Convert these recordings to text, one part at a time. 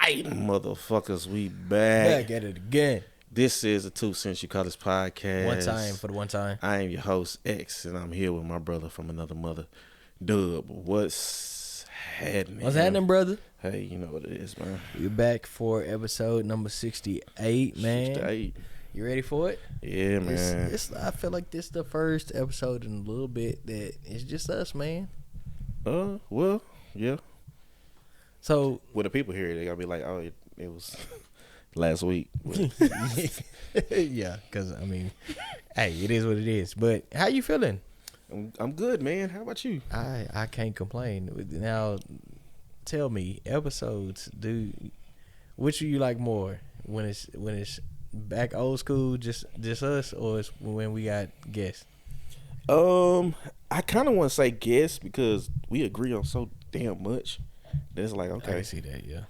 right, motherfuckers, we back. Back at it again. This is the 2 Cents You Call This podcast. One time for the one time. I am your host, X, and I'm here with my brother from another mother, Dub. What's happening? What's happening, brother? Hey, you know what it is, man. We're back for episode number 68, man. 68. You ready for it? Yeah, man. I feel like this is the first episode in a little bit that it's just us, man. Well, yeah. So, When the people hear it, they gonna be like, oh, it was last week. yeah, because, I mean, hey, it is what it is. But how you feeling? I'm good, man. How about you? I can't complain. Now, tell me, episodes, which do you like more? When it's back old school, just us, or it's when we got guests? I kind of want to say guess because we agree on so damn much that it's like, I okay. can see that, yeah.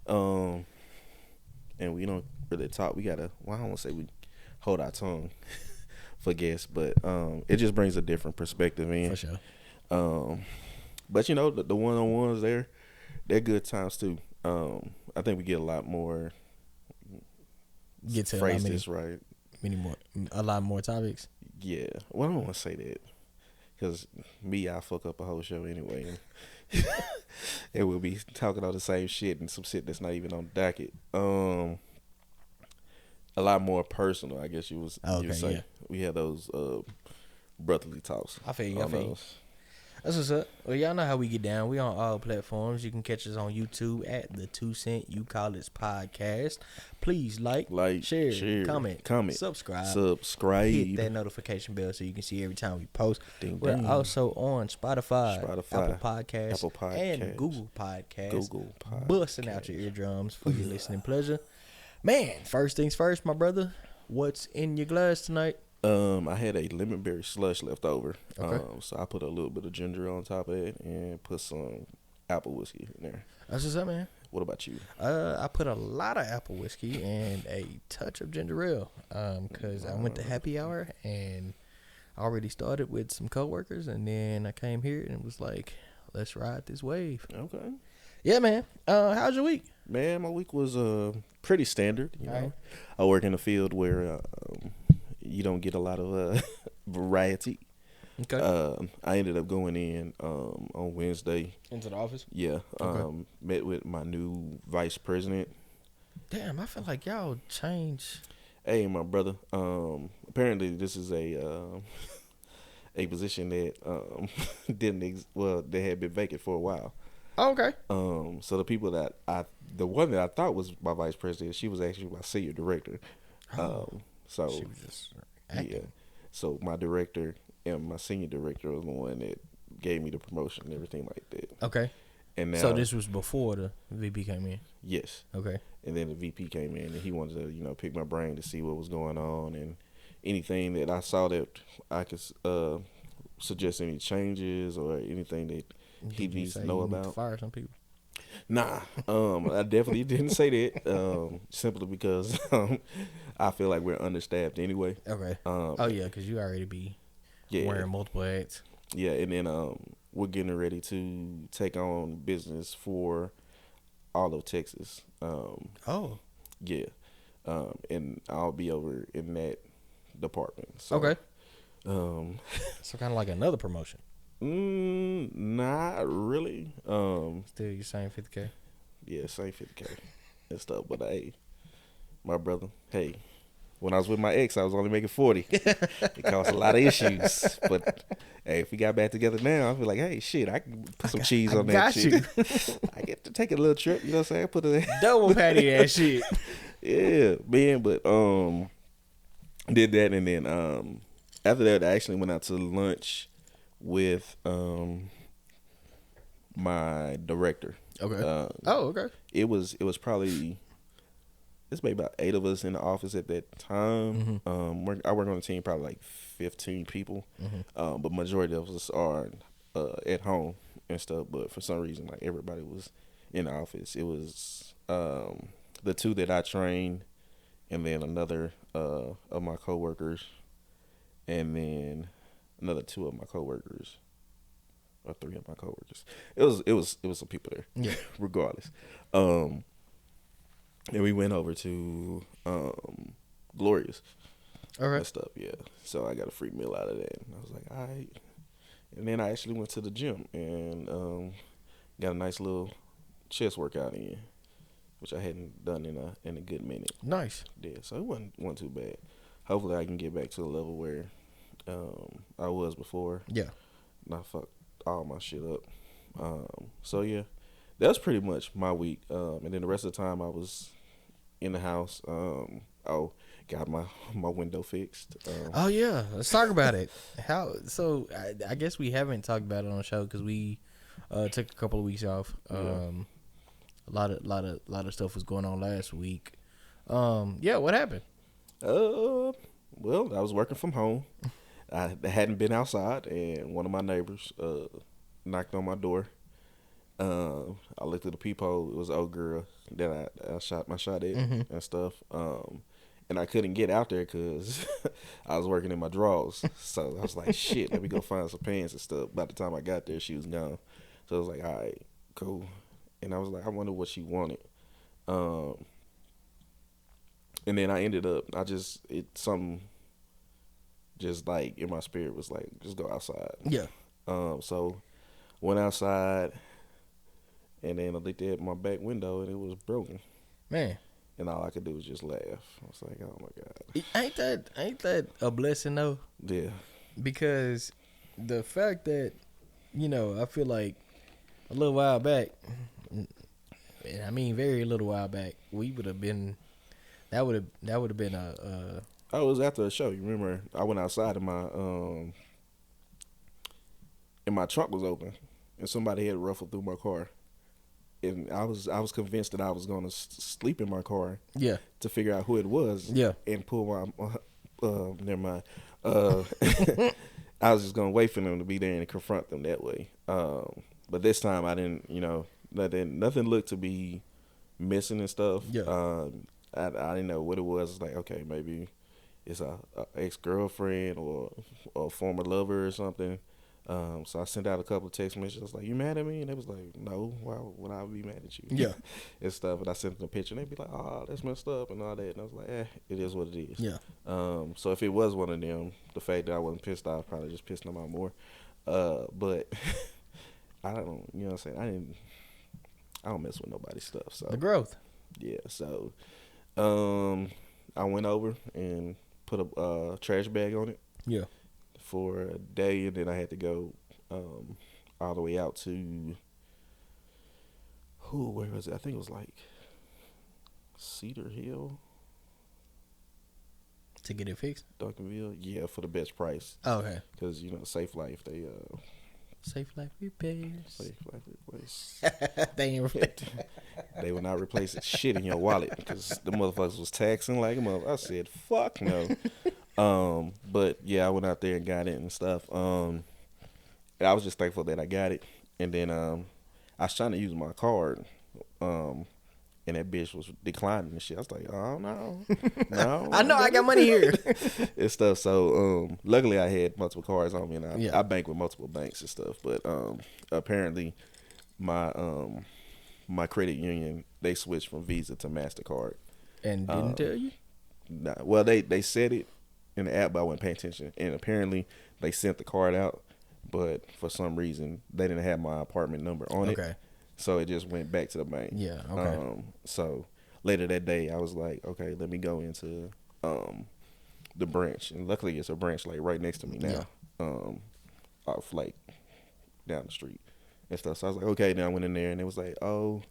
And we don't really talk. We gotta. Well, I don't want to say we hold our tongue for guests, but it just brings a different perspective in. For sure. But you know, the one-on-ones they're good times too. I think we get a lot more. Get to phrase this right. a lot more topics. Yeah. Well, I don't want to say that because I fuck up a whole show anyway. And we'll be talking all the same shit and some shit that's not even on the docket. A lot more personal, I guess you would say. Yeah. We had those brotherly talks. I feel you. That's what's up. Well, y'all know how we get down. We on all platforms. You can catch us on YouTube at the 2 Cent You Call This podcast. Please like, share, comment, subscribe. Hit that notification bell so you can see every time we post. We're also on Spotify, Apple Podcasts, and Google Podcasts. Busting out your eardrums for your listening pleasure. Man, first things first, my brother. What's in your glass tonight? I had a lemon berry slush left over. Okay. So I put a little bit of ginger on top of it and put some apple whiskey in there. That's what's up, man. What about you? I put a lot of apple whiskey and a touch of ginger ale. Cause I went to happy hour and I already started with some coworkers, and then I came here and was like, let's ride this wave. Okay. Yeah, man. How's your week? Man, my week was pretty standard. You know, right. I work in a field where you don't get a lot of variety. Okay. I ended up going in on Wednesday. Into the office? Yeah. Okay. Met with my new vice president. Damn, I feel like y'all changed. Hey, my brother. Apparently, this is a position that they had been vacant for a while. Oh, okay. So the people the one that I thought was my vice president, she was actually my senior director. So she was just acting. Yeah. So my director and my senior director was the one that gave me the promotion and everything like that. Okay. And now, so this was before the VP came in. Yes. Okay. And then the VP came in and he wanted to, pick my brain to see what was going on and anything that I saw that I could suggest any changes or anything that he needs to know about. To fire some people. Nah, I definitely didn't say that. Simply because I feel like we're understaffed anyway. Okay. Because you already be wearing multiple hats. Yeah, and then we're getting ready to take on business for all of Texas. Yeah, and I'll be over in that department. So, okay. So kind of like another promotion. Not really. Still your same 50K? Yeah, same 50K and stuff. But hey, my brother, hey, when I was with my ex, I was only making 40. It caused a lot of issues. But hey, if we got back together now, I'll be like, hey, shit, I can put some cheese on that shit. I get to take a little trip, you know what I'm saying? Put a double patty ass shit. Yeah, man. But did that, and then after that, I actually went out to lunch with my director. Okay. Okay. It was probably maybe about 8 of us in the office at that time. Mm-hmm. I work on a team probably like 15 people. Mm-hmm. But majority of us are at home and stuff. But for some reason, like everybody was in the office. It was the 2 that I trained, and then another of my coworkers, and then another 2 of my coworkers, or 3 of my coworkers. It was some people there. Yeah. Regardless. And we went over to Glorious. All right. And stuff, yeah. So I got a free meal out of that. And I was like, all right. And then I actually went to the gym and got a nice little chest workout in, which I hadn't done in a good minute. Nice. Yeah, so it wasn't too bad. Hopefully I can get back to the level where I was before. Yeah. Not fuck all my shit up. So yeah, that's pretty much my week. And then the rest of the time I was in the house. Got my window fixed. Oh yeah, let's talk about it. How? So I guess we haven't talked about it on the show because we took a couple of weeks off. A lot of stuff was going on last week. Yeah, what happened? Well, I was working from home. I hadn't been outside, and one of my neighbors knocked on my door. I looked at the peephole. It was an old girl that I shot my shot at and stuff. And I couldn't get out there because I was working in my drawers. So I was like, shit, let me go find some pants and stuff. By the time I got there, she was gone. So I was like, all right, cool. And I was like, I wonder what she wanted. And then I ended up, something just like in my spirit was like, just go outside. Yeah. So went outside, and then I looked at my back window, and it was broken. Man. And all I could do was just laugh. I was like, "Oh my god!" Ain't that a blessing though? Yeah. Because the fact that I feel like a little while back, and I mean very little while back, we would have been. That would have been a. Oh, it was after the show. You remember? I went outside and my trunk was open, and somebody had ruffled through my car. And I was convinced that I was going to sleep in my car. Yeah. To figure out who it was. Yeah. And pull my never mind. I was just going to wait for them to be there and confront them that way. But this time I didn't. Nothing looked to be missing and stuff. Yeah. I didn't know what it was. It's like, okay, maybe it's a ex-girlfriend or a former lover or something. So I sent out a couple of text messages. I was like, "You mad at me?" And they was like, "No, why would I be mad at you?" Yeah. And stuff. And I sent them a picture, and they'd be like, "Oh, that's messed up," and all that. And I was like, it is what it is. Yeah. So if it was one of them, the fact that I wasn't pissed off probably just pissed them out more. But I don't, you know what I'm saying? I don't mess with nobody's stuff. So the growth. Yeah. So I went over and put a trash bag on it. Yeah. For a day, and then I had to go all the way out to where was it? I think it was like Cedar Hill to get it fixed. Duncanville, yeah, for the best price. Oh, okay. Because Safe Life, they Safe Life repairs. Safe Life replace. They ain't replace. They will not replace shit in your wallet because the motherfuckers was taxing like a motherfucker. I said, fuck no. But yeah, I went out there and got it and stuff. I was just thankful that I got it. And then I was trying to use my card. And that bitch was declining and shit. I was like, oh no. I know I got money here. And stuff. So luckily I had multiple cards on me, and I bank with multiple banks and stuff. But apparently my credit union, they switched from Visa to MasterCard. And didn't tell you? Nah, well, they said it in the app, but I wasn't paying attention. And apparently they sent the card out, but for some reason they didn't have my apartment number on it. So it just went back to the bank. Yeah. Okay. So later that day, I was like, okay, let me go into the branch, and luckily it's a branch like right next to me now. Yeah. Off like down the street and stuff. So I was like, okay. Then I went in there, and it was like, oh.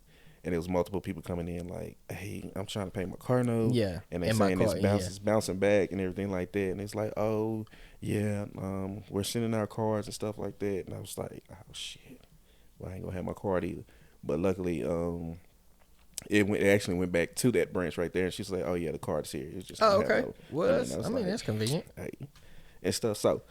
And there was multiple people coming in like, hey, I'm trying to pay my car note. Yeah. And they saying it's bouncing back and everything like that. And it's like, oh, yeah, we're sending our cards and stuff like that. And I was like, oh, shit. Well, I ain't going to have my card either. But luckily, it actually went back to that branch right there. And she's like, oh, yeah, the card's here. It's just okay. Well, I mean, that's convenient. Hey, and stuff. So,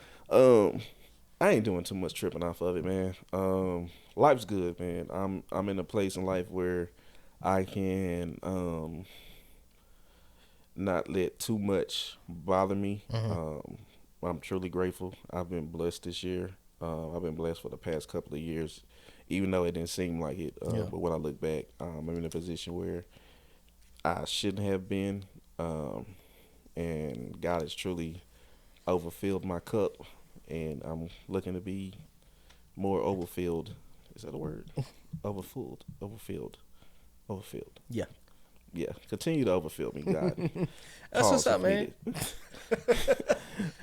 I ain't doing too much tripping off of it, man. Life's good, man. I'm in a place in life where I can not let too much bother me. Mm-hmm. I'm truly grateful. I've been blessed this year. I've been blessed for the past couple of years, even though it didn't seem like it. But when I look back, I'm in a position where I shouldn't have been, and God has truly overfilled my cup, and I'm looking to be more overfilled. Is that a word? Overfilled. Yeah. Yeah. Continue to overfill me, God. That's what's up, man.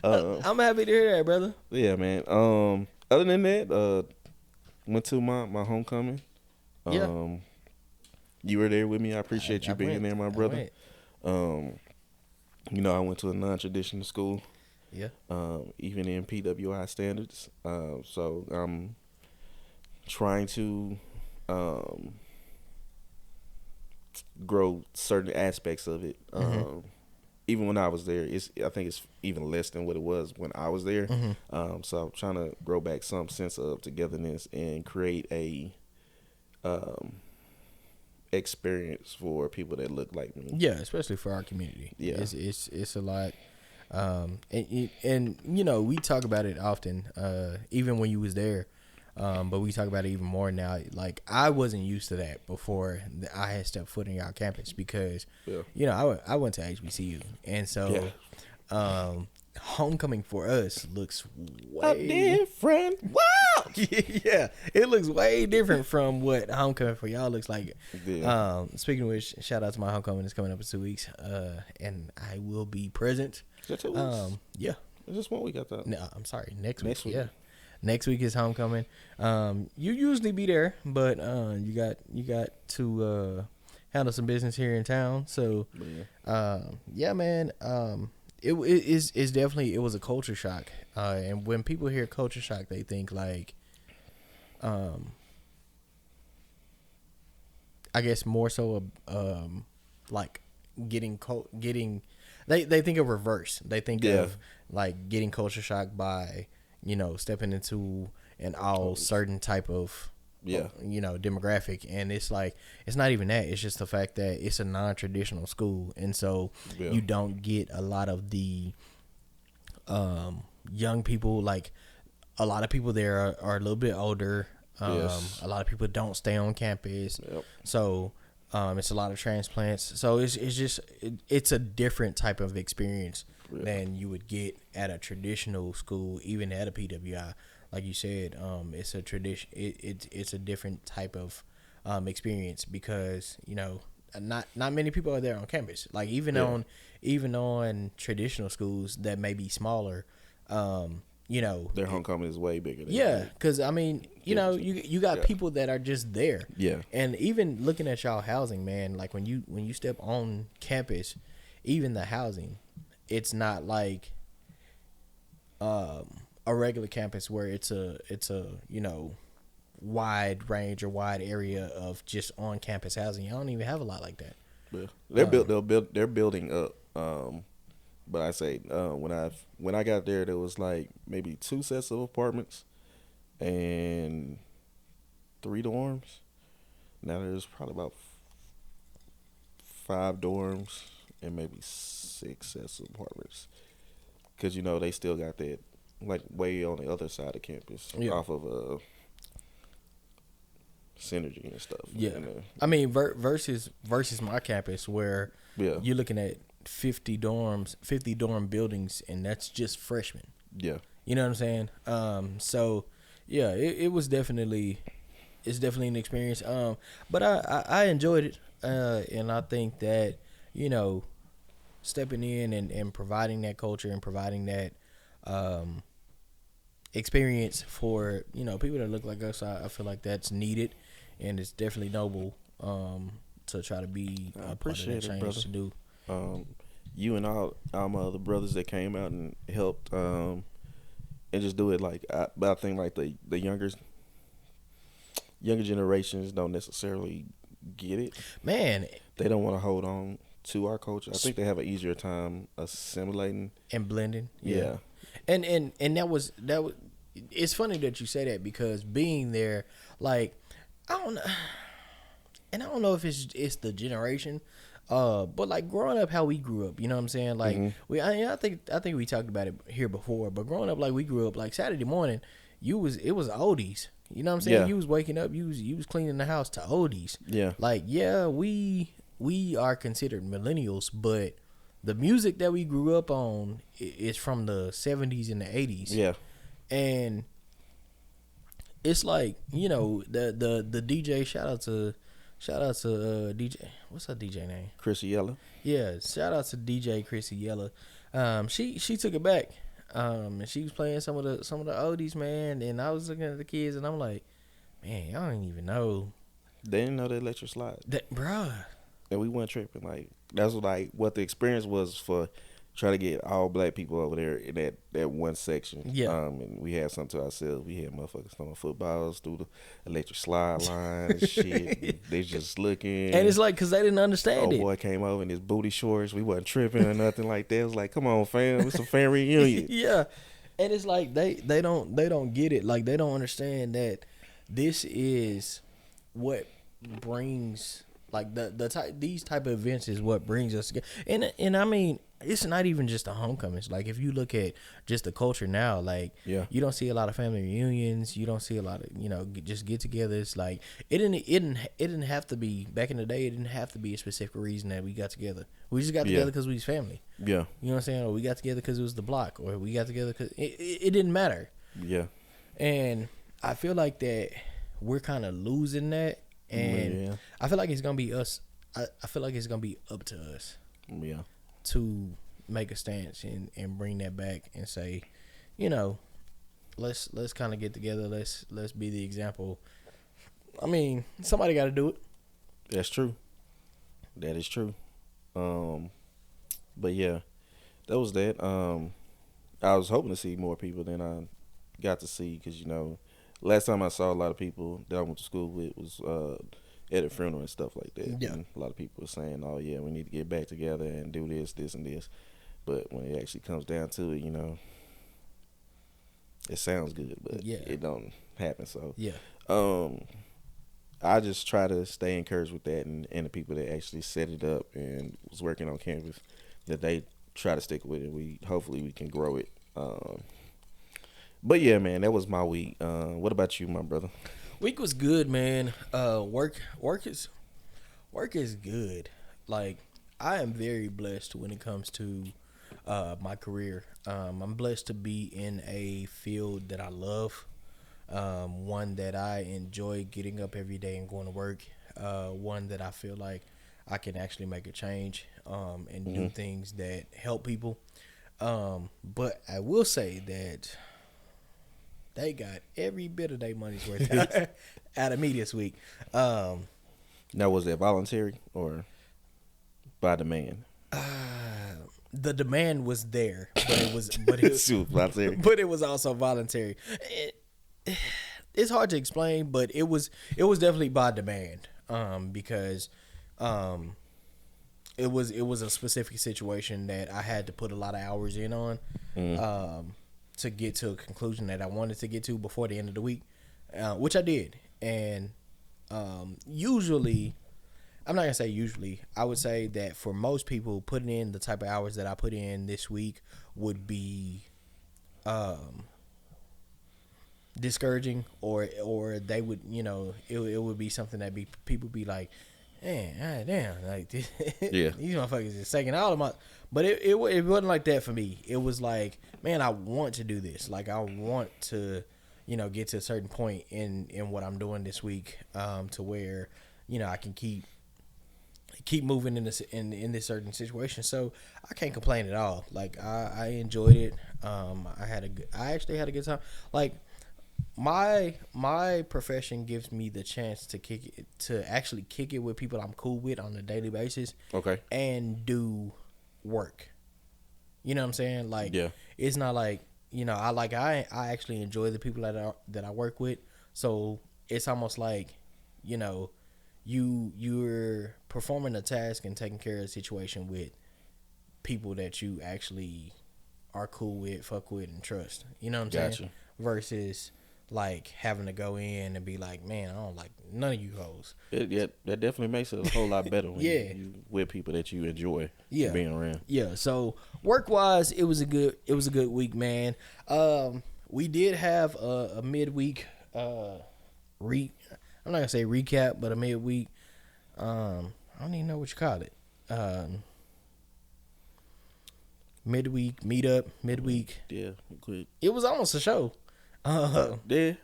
I'm happy to hear that, brother. Yeah, man. Other than that, went to my homecoming. Yeah. You were there with me. I appreciate you being there, my brother. You know, I went to a non-traditional school. Yeah. Even in PWI standards. So I'm trying to grow certain aspects of it. Even when I was there, I think it's even less than what it was when I was there. So I'm trying to grow back some sense of togetherness and create a experience for people that look like me. Yeah, especially for our community. Yeah, it's a lot. And you know, we talk about it often, even when you was there. But we talk about it even more now. Like, I wasn't used to that before I had stepped foot in our campus because, you know, I went to HBCU, and so homecoming for us looks way different. Wow. Yeah, it looks way different from what homecoming for y'all looks like. Yeah. Speaking of which, shout out to my homecoming. It's coming up in 2 weeks, and I will be present. Is that 2 weeks? Yeah. It's just 1 week, I thought. No, I'm sorry. Next week. Yeah. Next week is homecoming. You usually be there, but you got to handle some business here in town. So, yeah, man. It's definitely, it was a culture shock. And when people hear culture shock, they think like, I guess more so like getting. They think of reverse. They think of like getting culture shocked by, you know, stepping into an all certain type of, you know, demographic. And it's like, it's not even that. It's just the fact that it's a non-traditional school. And so you don't get a lot of the young people. Like, a lot of people there are a little bit older. A lot of people don't stay on campus. So it's a lot of transplants. So it's a different type of experience than you would get at a traditional school, even at a PWI. Like you said, it's a tradition. It's a different type of experience because, you know, not many people are there on campus. Like even on traditional schools that may be smaller, you know, their homecoming is way bigger. Because I mean, you know, you got people that are just there. Yeah, and even looking at y'all housing, man, like when you step on campus, even the housing, it's not like a regular campus where it's a you know, wide range or wide area of just on campus housing. Y'all don't even have a lot like that. Yeah. They're building up. But I say when I got there was like maybe 2 sets of apartments and 3 dorms. Now there's probably about 5 dorms and maybe 6 sets of apartments. Cause you know they still got that like way on the other side of campus off of Synergy and stuff. Yeah, I mean versus my campus where you're looking at 50 dorm buildings, and that's just freshmen. Yeah, you know what I'm saying. So yeah, it's definitely an experience. But I enjoyed it, and I think that, you know, stepping in and providing that culture and providing that experience for, you know, people that look like us, I feel like that's needed, and it's definitely noble to try to be a part of that change, brother. To do. You and all my other brothers that came out and helped and just do it. Like, but I think like the younger generations don't necessarily get it. Man, they don't want to hold on to our culture. I think they have an easier time assimilating and blending. Yeah. And that was it's funny that you say that, because being there, like, I don't know if it's the generation, but like growing up how we grew up, you know what I'm saying? Like I think we talked about it here before, but growing up like we grew up, like Saturday morning, it was oldies. You know what I'm saying? Yeah. You was waking up, you was cleaning the house to oldies. Yeah. Like, yeah, we we are considered millennials, but the music that we grew up on is from the 70s and the 80s. Yeah. And it's like, you know, the DJ, shout out to DJ, what's her DJ name? Chrissy Yella. Yeah, shout out to DJ Chrissy Yella. She took it back. And she was playing some of the oldies, man, and I was looking at the kids and I'm like, man, y'all didn't even know. They didn't know they let you slide. Bruh. And we weren't tripping. Like, that's what the experience was for trying to get all black people over there in that one section. Yeah. And we had something to ourselves. We had motherfuckers throwing footballs through the electric slide line and shit. They just looking. And it's like, because they didn't understand it. Oh, boy came over in his booty shorts. We wasn't tripping or nothing like that. It was like, come on, fam. It's a fan reunion. Yeah. And it's like, they don't get it. Like, they don't understand that this is what brings, like, these type of events is what brings us together. And I mean, it's not even just the homecomings. Like, if you look at just the culture now, like, yeah, you don't see a lot of family reunions. You don't see a lot of, you know, just get-togethers. Like, it didn't have to be, back in the day, it didn't have to be a specific reason that we got together. We just got together because we was family. Yeah. You know what I'm saying? Or we got together because it was the block. Or we got together because it didn't matter. Yeah. And I feel like that we're kind of losing that. And I feel like it's going to be us. I feel like it's going to be up to us. Yeah. To make a stance and bring that back and say, you know, let's kind of get together. Let's be the example. I mean, somebody got to do it. That's true. That is true. But yeah, that was that. I was hoping to see more people than I got to see because, you know, last time I saw a lot of people that I went to school with was at a funeral and stuff like that. Yeah. And a lot of people were saying, oh, yeah, we need to get back together and do this, and this. But when it actually comes down to it, you know, it sounds good, but it don't happen. So, yeah. I just try to stay encouraged with that and the people that actually set it up and was working on campus, that they try to stick with it. Hopefully we can grow it. But yeah, man, that was my week. What about you, my brother? Week was good, man. Work is good. Like, I am very blessed when it comes to my career. I'm blessed to be in a field that I love, one that I enjoy getting up every day and going to work, one that I feel like I can actually make a change and do things that help people. But I will say that they got every bit of their money's worth out of me this week. Now, was that voluntary or by demand? The demand was there, but it was voluntary. But it was also voluntary. It's hard to explain, but it was definitely by demand. Because it was a specific situation that I had to put a lot of hours in on. To get to a conclusion that I wanted to get to before the end of the week, which I did. And usually, I'm not going to say usually, I would say that for most people, putting in the type of hours that I put in this week would be discouraging, or they would, you know, it would be something that people be like, man, damn, like these motherfuckers is taking all of my. But it wasn't like that for me. It was like, man, I want to do this. Like, I want to, you know, get to a certain point in what I'm doing this week, to where, you know, I can keep moving in this certain situation. So I can't complain at all. Like, I enjoyed it. I actually had a good time. Like, my profession gives me the chance to actually kick it with people I'm cool with on a daily basis. Okay. And do work. You know what I'm saying? Like, it's not like, you know, I actually enjoy the people that I work with. So it's almost like, you know, you're performing a task and taking care of a situation with people that you actually are cool with, fuck with, and trust. You know what I'm saying? Versus like having to go in and be like, man, I don't like none of you hoes. That definitely makes it a whole lot better when you with people that you enjoy being around. Yeah. So work wise, it was a good week, man. We did have a midweek I'm not gonna say recap, but a midweek. I I don't even know what you call it. Midweek meetup, midweek. Yeah, quick. It was almost a show. Yeah.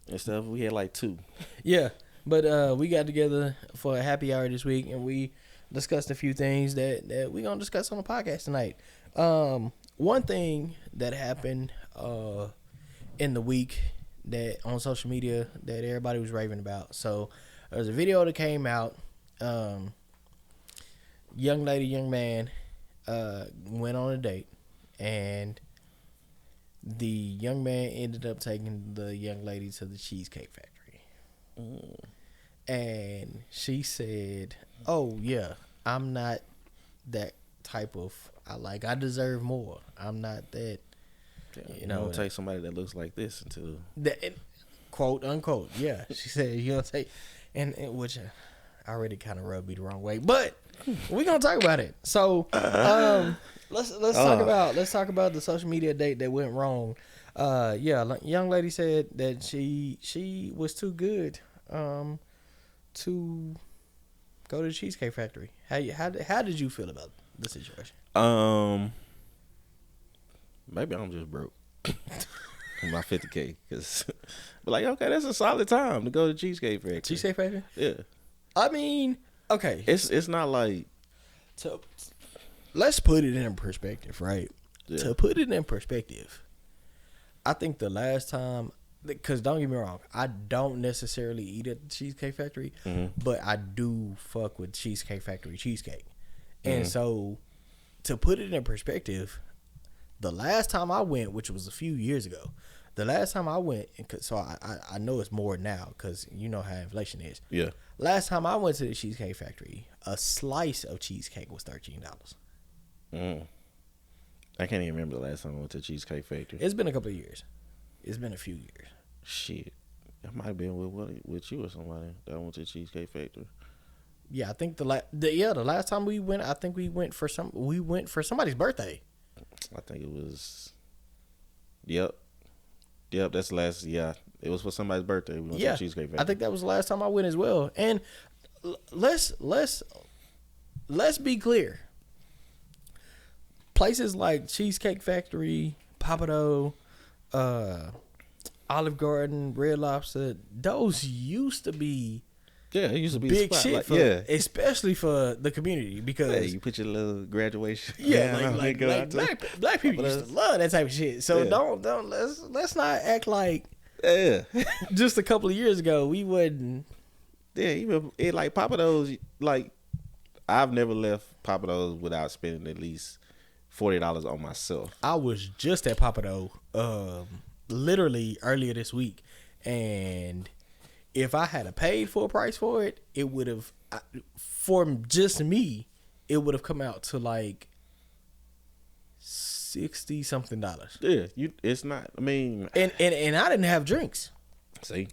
And stuff. We had like 2. Yeah, but we got together for a happy hour this week, and we discussed a few things that we gonna discuss on the podcast tonight. One thing that happened in the week that on social media that everybody was raving about. So there was a video that came out. Young lady, young man went on a date, and the young man ended up taking the young lady to the Cheesecake Factory. And she said, "Oh yeah, I'm not that type of. I deserve more. I'm not that. You know, don't take somebody that looks like this into that, quote unquote. Yeah, she said you don't take, and which already kind of rubbed me the wrong way, but we're gonna talk about it. So let's talk about the social media date that went wrong. Young lady said that she was too good to go to the Cheesecake Factory. How did you feel about the situation? Maybe I'm just broke. My 50K, but like, okay, that's a solid time to go to Cheesecake Factory. Cheesecake Factory? Yeah. I mean, okay. It's not like. So let's put it in perspective, right? Yeah. To put it in perspective, I think the last time, because don't get me wrong, I don't necessarily eat at the Cheesecake Factory, but I do fuck with Cheesecake Factory cheesecake. And so, to put it in perspective, the last time I went, which was a few years ago, the last time I went, so I know it's more now because you know how inflation is. Yeah. Last time I went to the Cheesecake Factory, a slice of cheesecake was $13. I can't even remember the last time I went to Cheesecake Factory. It's been a couple of years. It's been a few years. Shit, I might have been with you or somebody that went to Cheesecake Factory. Yeah, I think the last time we went, I think we went for somebody's birthday. I think it was. Yep. That's the last. Yeah, it was for somebody's birthday. We went to Cheesecake Factory. I think that was the last time I went as well. And let's be clear. Places like Cheesecake Factory, Pappadeaux, Olive Garden, Red Lobster, those used to be. Yeah, it used to be big shit, especially for the community because you put your little graduation. Yeah, like black people used to love that type of shit. So don't let's not act like just a couple of years ago we wouldn't. Yeah, even like Pappadeaux, like I've never left Pappadeaux without spending at least $40 on myself. I was just at Pappadeaux literally earlier this week, and if I had paid full price for it, it would have, for just me, it would have come out to like $60-something. Yeah, it's not. I mean, and I didn't have drinks. See,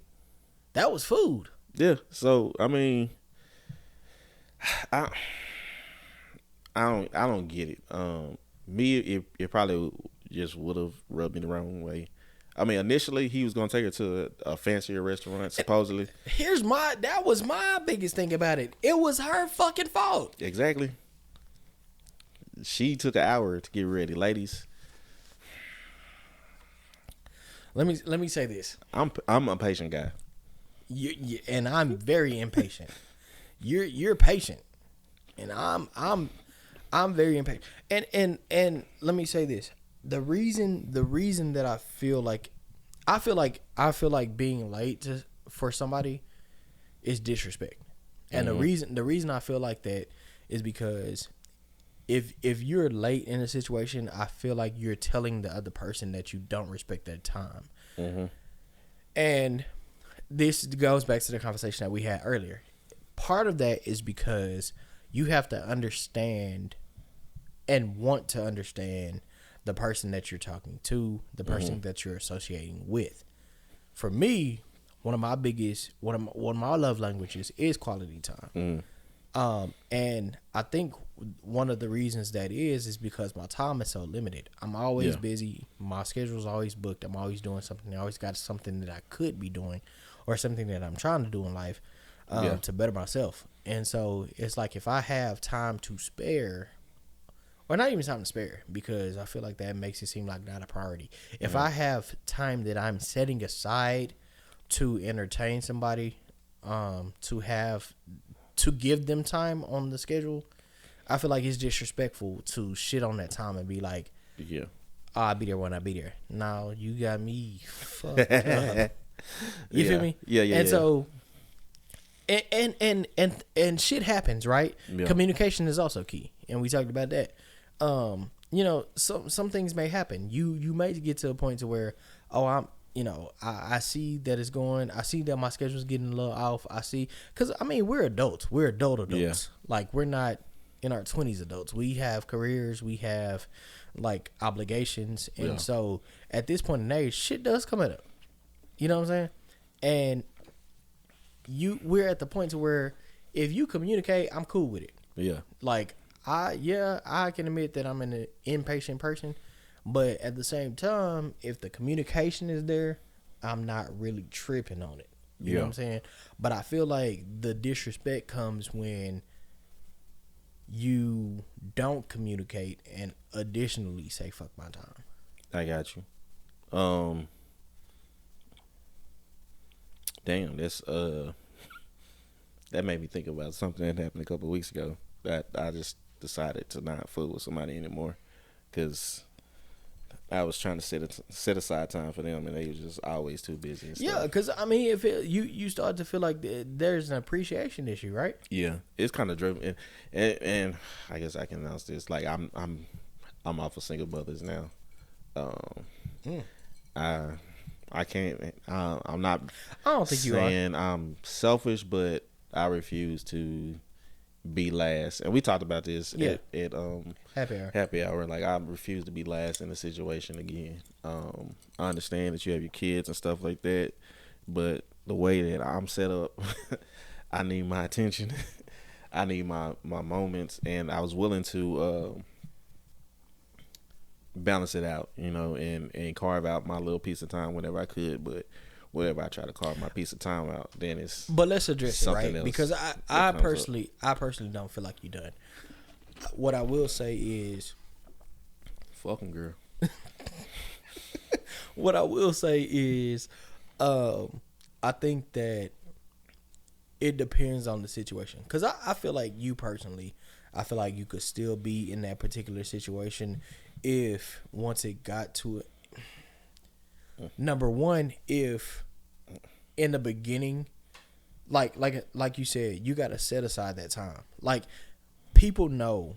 that was food. Yeah. So I mean, I don't get it. Me, it probably just would have rubbed me the wrong way. I mean, initially he was gonna take her to a fancier restaurant, supposedly. That was my biggest thing about it. It was her fucking fault. Exactly. She took an hour to get ready, ladies. Let me say this. I'm a patient guy. And I'm very impatient. You're patient, and I'm very impatient. And let me say this. The reason that I feel like being late for somebody is disrespect. And the reason I feel like that is because if you're late in a situation, I feel like you're telling the other person that you don't respect their time. And this goes back to the conversation that we had earlier. Part of that is because you have to understand and want to understand the person that you're talking to, the person that you're associating with. For me, one of my love languages is quality time. And I think one of the reasons that is because my time is so limited. I'm always busy. My schedule's always booked. I'm always doing something. I always got something that I could be doing or something that I'm trying to do in life to better myself. And so it's like if I have time to spare, or not even time to spare, because I feel like that makes it seem like not a priority. If I have time that I'm setting aside to entertain somebody, to give them time on the schedule, I feel like it's disrespectful to shit on that time and be like, yeah, oh, I'll be there when I be there. No, you got me fucked up. You feel me? Yeah. And so, and shit happens, right? Yeah. Communication is also key, and we talked about that. You know, some things may happen. You may get to a point to where, I see that it's going. I see that my schedule's getting a little off. I see, because I mean, we're adults. We're adults. Yeah. Like, we're not in our 20s adults. We have careers. We have like obligations, and so at this point in age, shit does come up. You know what I'm saying? And we're at the point to where if you communicate, I'm cool with it. Yeah. Like, I can admit that I'm an impatient person, but at the same time, if the communication is there, I'm not really tripping on it. You know what I'm saying? But I feel like the disrespect comes when you don't communicate and additionally say fuck my time. I got you. Damn, that's that made me think about something that happened a couple of weeks ago. That I just decided to not fool with somebody anymore, because I was trying to set aside time for them, and they were just always too busy. And stuff. Yeah, because I mean, if you start to feel like there's an appreciation issue, right? Yeah, it's kind of driven, and I guess I can announce this. Like, I'm off of single mothers now. I can't. I'm not. I don't think you are. Saying I'm selfish, but I refuse to be last. And we talked about this at happy hour. Like, I refuse to be last in a situation again. I understand that you have your kids and stuff like that, but the way that I'm set up, I need my attention. I need my moments, and I was willing to balance it out, you know, and carve out my little piece of time whenever I could. But whenever I try to carve my piece of time out, then it's But let's address it, right? Because I personally don't feel like you done. What I will say is, fucking girl. What I will say is, I think that it depends on the situation. Because I feel like you personally, I feel like you could still be in that particular situation if once it got to it. Number one, if in the beginning, like you said, you got to set aside that time. Like, people know,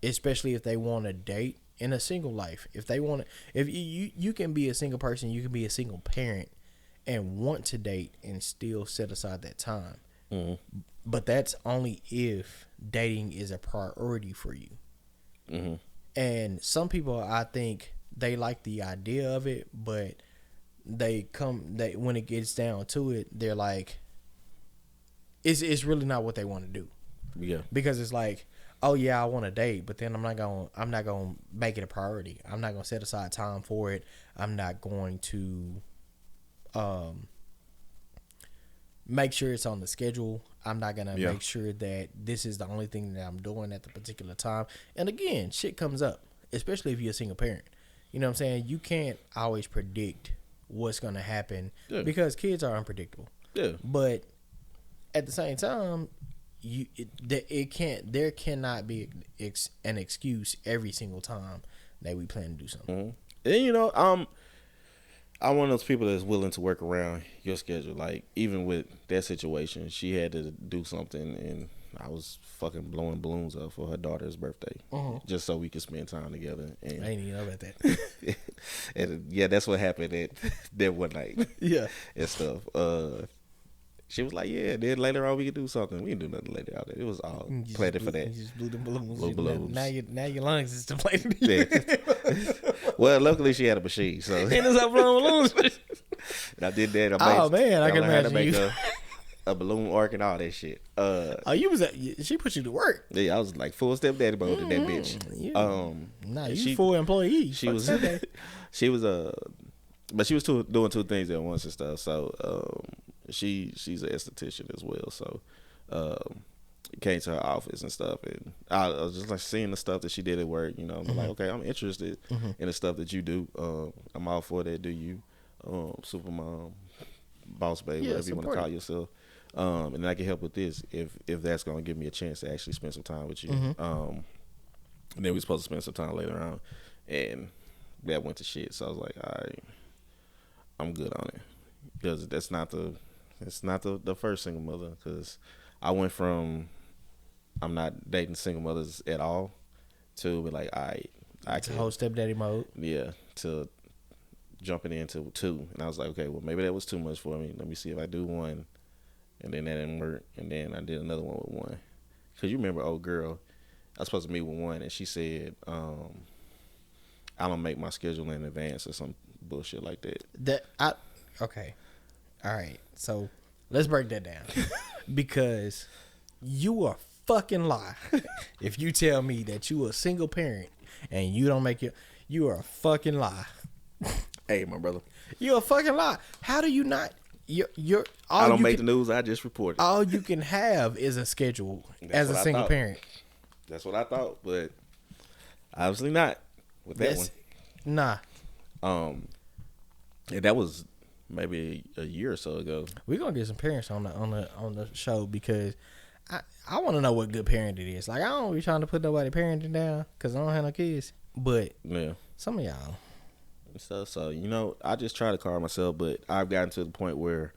especially if they want to date in a single life. If they want to, if you can be a single person, you can be a single parent and want to date and still set aside that time. Mm-hmm. But that's only if dating is a priority for you. Mm-hmm. And some people, I think, they like the idea of it, but when it gets down to it, they're like, it's really not what they want to do. Yeah. Because it's like, oh yeah, I want to date, but then I'm not gonna make it a priority. I'm not gonna set aside time for it. I'm not going to make sure it's on the schedule. I'm not gonna make sure that this is the only thing that I'm doing at the particular time. And again, shit comes up, especially if you're a single parent. You know what I'm saying? You can't always predict what's gonna happen because kids are unpredictable. Yeah. But at the same time, there cannot be an excuse every single time that we plan to do something. Mm-hmm. And you know, I'm one of those people that's willing to work around your schedule. Like, even with that situation, she had to do something, and I was fucking blowing balloons up for her daughter's birthday, just so we could spend time together. And I didn't even know about that. And yeah, that's what happened that one night. Yeah, and stuff. She was like, "Yeah." Then later on, we could do something. We didn't do nothing later on. It was all planned for that. You just blew the balloons. Blow balloons. Now your lungs is deflated. Yeah. Well, luckily she had a machine, so and it's up blowing balloons. And I did that. I can imagine make a balloon arc and all that shit. She put you to work. Yeah, I was like full step daddy mode in that bitch. You full employee. She was but she was doing two things at once and stuff. So she's an esthetician as well. So came to her office and stuff, and I was just like seeing the stuff that she did at work. You know, I'm like, okay, I'm interested in the stuff that you do. I'm all for that. Do you, supermom, boss babe, whatever you want to call yourself. And I can help with this if that's gonna give me a chance to actually spend some time with you. And then we supposed to spend some time later on, and that went to shit. So I was like, all right, I'm good on it, because it's not the first single mother. Because I went from I'm not dating single mothers at all to be like, all right, I can whole stepdaddy mode. Yeah, to jumping into 2, and I was like, okay, well maybe that was too much for me. Let me see if I do 1. And then that didn't work. And then I did another one with 1. Because you remember, old girl, I was supposed to meet with 1, and she said, I don't make my schedule in advance or some bullshit like that. Okay. All right. So let's break that down. Because you are fucking lie. If you tell me that you a single parent and you don't make you are a fucking lie. Hey, my brother. You're a fucking lie. How do you not? I don't make the news. I just report it. All you can have is a schedule as a single parent. That's what I thought, but obviously not with that one. Nah. And that was maybe a year or so ago. We're gonna get some parents on the show, because I want to know what good parenting is. Like, I don't be trying to put nobody parenting down because I don't have no kids, but yeah, some of y'all. So you know, I just try to calm myself, but I've gotten to the point where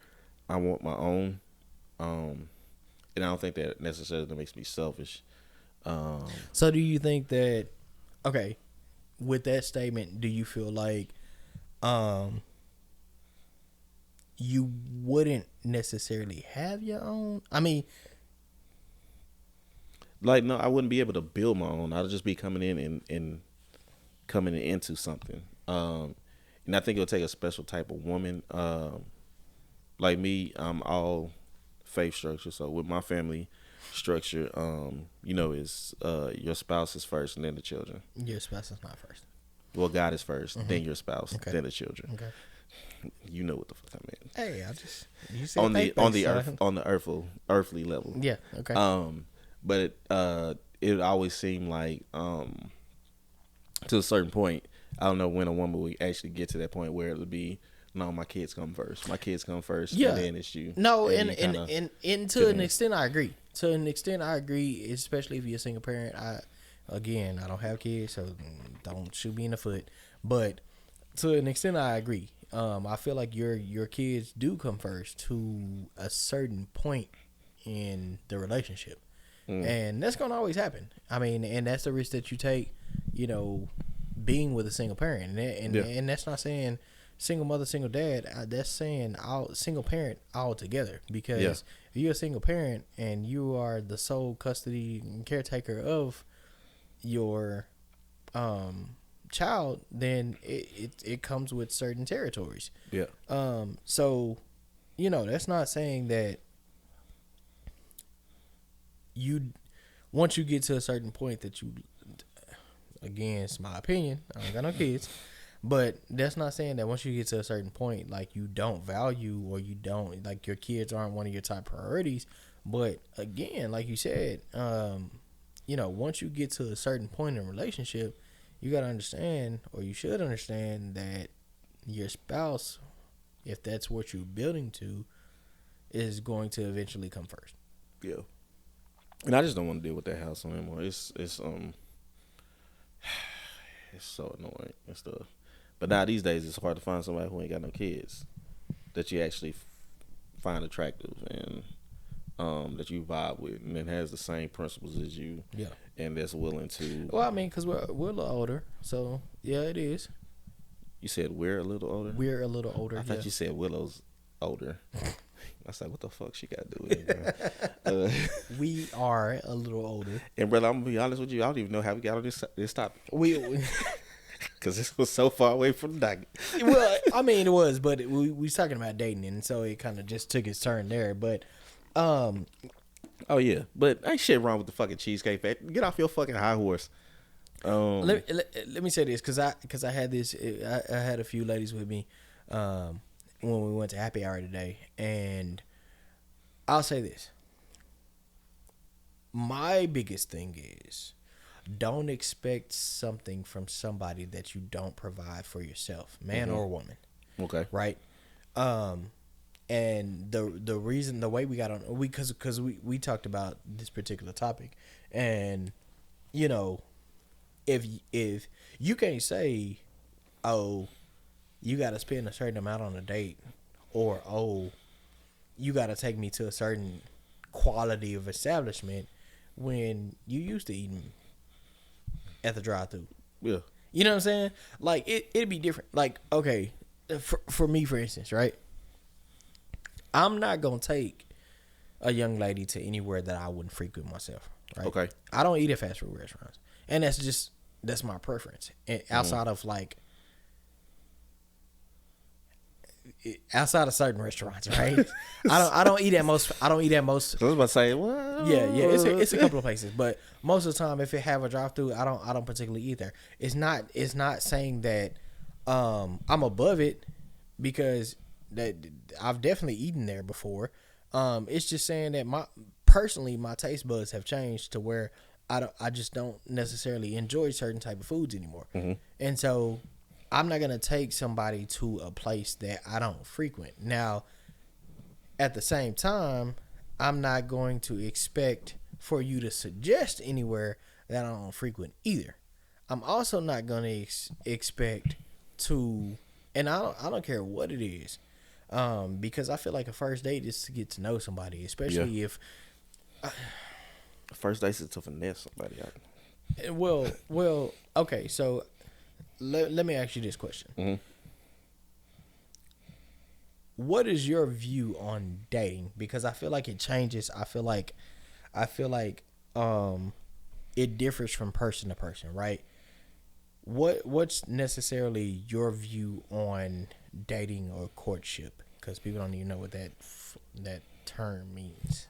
I want my own, and I don't think that necessarily makes me selfish. So do you think that, okay, with that statement, do you feel like you wouldn't necessarily have your own? I mean, like, no, I wouldn't be able to build my own. I'd just be coming in and coming into something. And I think it'll take a special type of woman. Like me, I'm all faith structure. So with my family structure, you know, is your spouse is first and then the children. Your spouse is not first. Well, God is first, then your spouse, then the children. Okay. You know what the fuck I meant. Hey, you said on the earthly level. Yeah. Okay. But it always seemed like to a certain point, I don't know when a woman will actually get to that point where it'll be, no, my kids come first. My kids come first, and then it's you. No, and to an extent, I agree. To an extent, I agree, especially if you're a single parent. I don't have kids, so don't shoot me in the foot. But to an extent, I agree. I feel like your kids do come first to a certain point in the relationship, and that's gonna always happen. I mean, and that's the risk that you take. You know, being with a single parent, and that's not saying single mother, single dad. That's saying single parent all together. Because if you're a single parent and you are the sole custody and caretaker of your child, then it comes with certain territories. Yeah. So, you know, that's not saying that once you get to a certain point that you. Again, it's my opinion. I don't got no kids. But that's not saying that once you get to a certain point, like, you don't value or you don't, like, your kids aren't one of your top priorities. But again, like you said, you know, once you get to a certain point in a relationship, you got to understand, or you should understand, that your spouse, if that's what you're building to, is going to eventually come first. Yeah. And I just don't want to deal with that house anymore. It's so annoying and stuff. But now these days, it's hard to find somebody who ain't got no kids that you actually find attractive and that you vibe with, and then has the same principles as you. Yeah. And that's willing to. Well, I mean, because we're a little older, so yeah, it is. You said we're a little older? We're a little older. I thought you said Willow's older. I was like, what the fuck she got to do with it? We are a little older. And brother, I'm gonna be honest with you, I don't even know how we got on this topic. Because this was so far away from the docket. Well, I mean, it was, but we was talking about dating, and so it kind of just took its turn there. But, oh yeah, but ain't shit wrong with the fucking Cheesecake Factory. Get off your fucking high horse. Let me say this, because I had this. I had a few ladies with me when we went to happy hour today, and I'll say this: my biggest thing is, don't expect something from somebody that you don't provide for yourself, man or woman. Okay. Right. And the reason, the way we got on, because we talked about this particular topic, and you know, if you can't say, oh, you got to spend a certain amount on a date, or oh, you got to take me to a certain quality of establishment when you used to eating at the drive-thru. Yeah. You know what I'm saying? Like it'd be different. Like, okay, for me, for instance, right? I'm not gonna take a young lady to anywhere that I wouldn't frequent myself. Right? Okay. I don't eat at fast food restaurants, and that's my preference. And outside of like, outside of certain restaurants, right? I don't eat at most. I don't eat at most. So I was about to say, what? Yeah. It's a couple of places, but most of the time, if it have a drive-through, I don't particularly eat there. It's not saying that I'm above it, because that I've definitely eaten there before. It's just saying that my taste buds have changed to where I just don't necessarily enjoy certain type of foods anymore, and so I'm not gonna take somebody to a place that I don't frequent. Now, at the same time, I'm not going to expect for you to suggest anywhere that I don't frequent either. I'm also not gonna expect to, and I don't care what it is. Because I feel like a first date is to get to know somebody, especially if first date is to finesse somebody out. Well, okay. So let me ask you this question: What is your view on dating? Because I feel like it changes. I feel like it differs from person to person, right? What's necessarily your view on dating or courtship? Because people don't even know what that term means.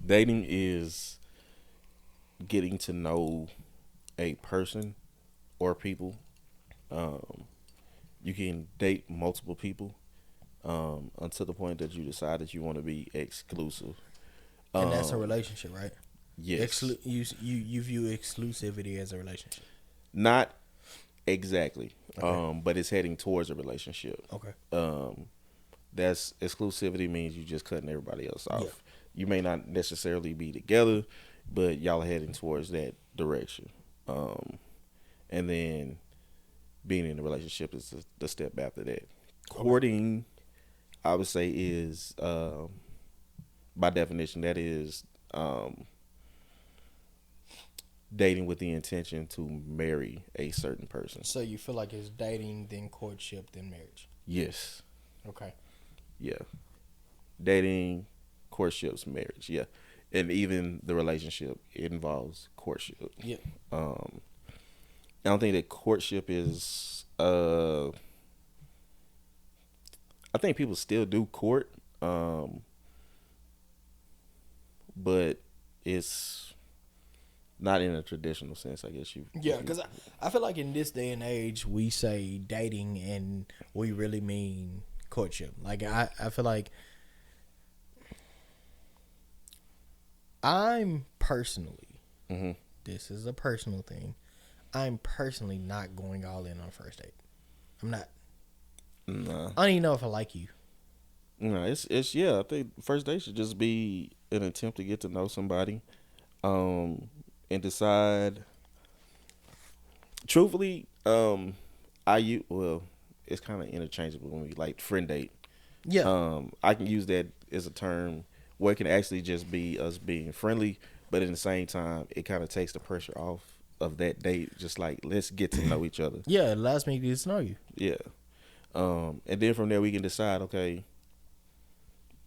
Dating is getting to know a person or people. You can date multiple people until the point that you decide that you want to be exclusive. And that's a relationship, right? Yes. You view exclusivity as a relationship? Not exactly. Okay. But it's heading towards a relationship. Okay. That's exclusivity means you just cutting everybody else off. Yeah. You may not necessarily be together, but y'all are heading towards that direction. And then being in a relationship is the step after that. Courting, I would say, is by definition, that is dating with the intention to marry a certain person. So you feel like it's dating, then courtship, then marriage? Yes. Okay. Yeah. Dating, courtship's marriage. Yeah. And even the relationship, it involves courtship. Yeah. I don't think that courtship is I think people still do court, but it's not in a traditional sense, I guess. Yeah, because I feel like in this day and age, we say dating and we really mean courtship. Like, I feel like I'm personally, this is a personal thing, I'm personally not going all in on first date. I'm not. Nah. I don't even know if I like you. No, it's I think first date should just be an attempt to get to know somebody, and decide. Truthfully, it's kind of interchangeable when we like friend date. Yeah. I can use that as a term where it can actually just be us being friendly, but at the same time, it kind of takes the pressure off of that date. Just like, let's get to know each other. Yeah, it allows me to get to know you. Yeah. And then from there we can decide, okay,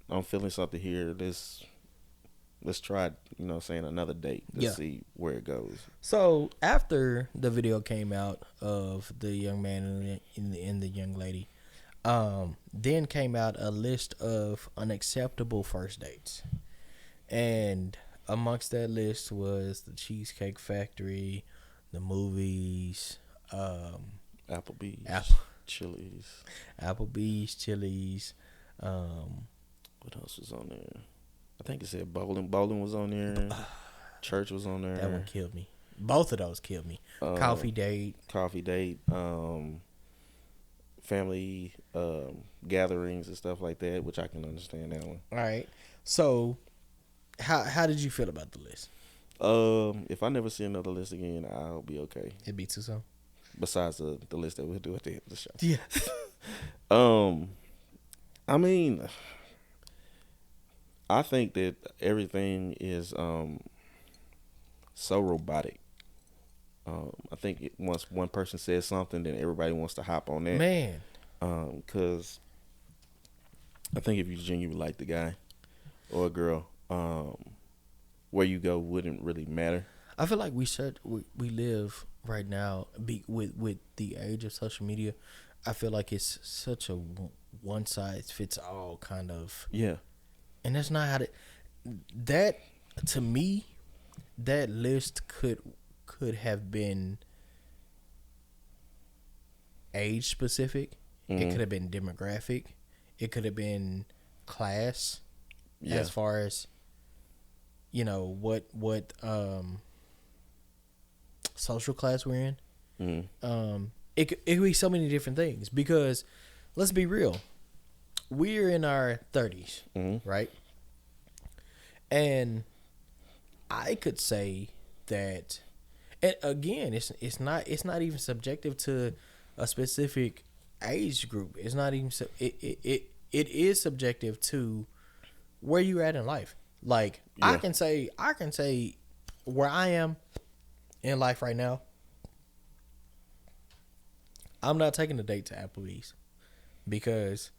I'm feeling something here. Let's try, another date to see where it goes. So after the video came out of the young man and the young lady, then came out a list of unacceptable first dates. And amongst that list was the Cheesecake Factory, the movies, Applebee's, Chili's. Applebee's, Chili's. What else was on there? I think it said bowling. Bowling was on there. Church was on there. That one killed me. Both of those killed me. Coffee date. Family gatherings and stuff like that, which I can understand that one. All right. So, how did you feel about the list? If I never see another list again, I'll be okay. It'd be too soon. Besides the list that we'll do at the end of the show. Yeah. I mean, I think that everything is so robotic. I think once one person says something, then everybody wants to hop on that. Man. Because I think if you genuinely like the guy or a girl, where you go wouldn't really matter. I feel like we live right now with the age of social media. I feel like it's such a one size fits all kind of. Yeah. And that's not how that to me, that list could have been age specific. Mm-hmm. It could have been demographic. It could have been class. Yeah. As far as, you know, what social class we're in. Mm-hmm. It could be so many different things because let's be real. We're in our 30s, mm-hmm. right? And I could say that, and again, it's not even subjective to a specific age group. It's not even it is subjective to where you're at in life. Like yeah. I can say where I am in life right now. I'm not taking a date to Applebee's because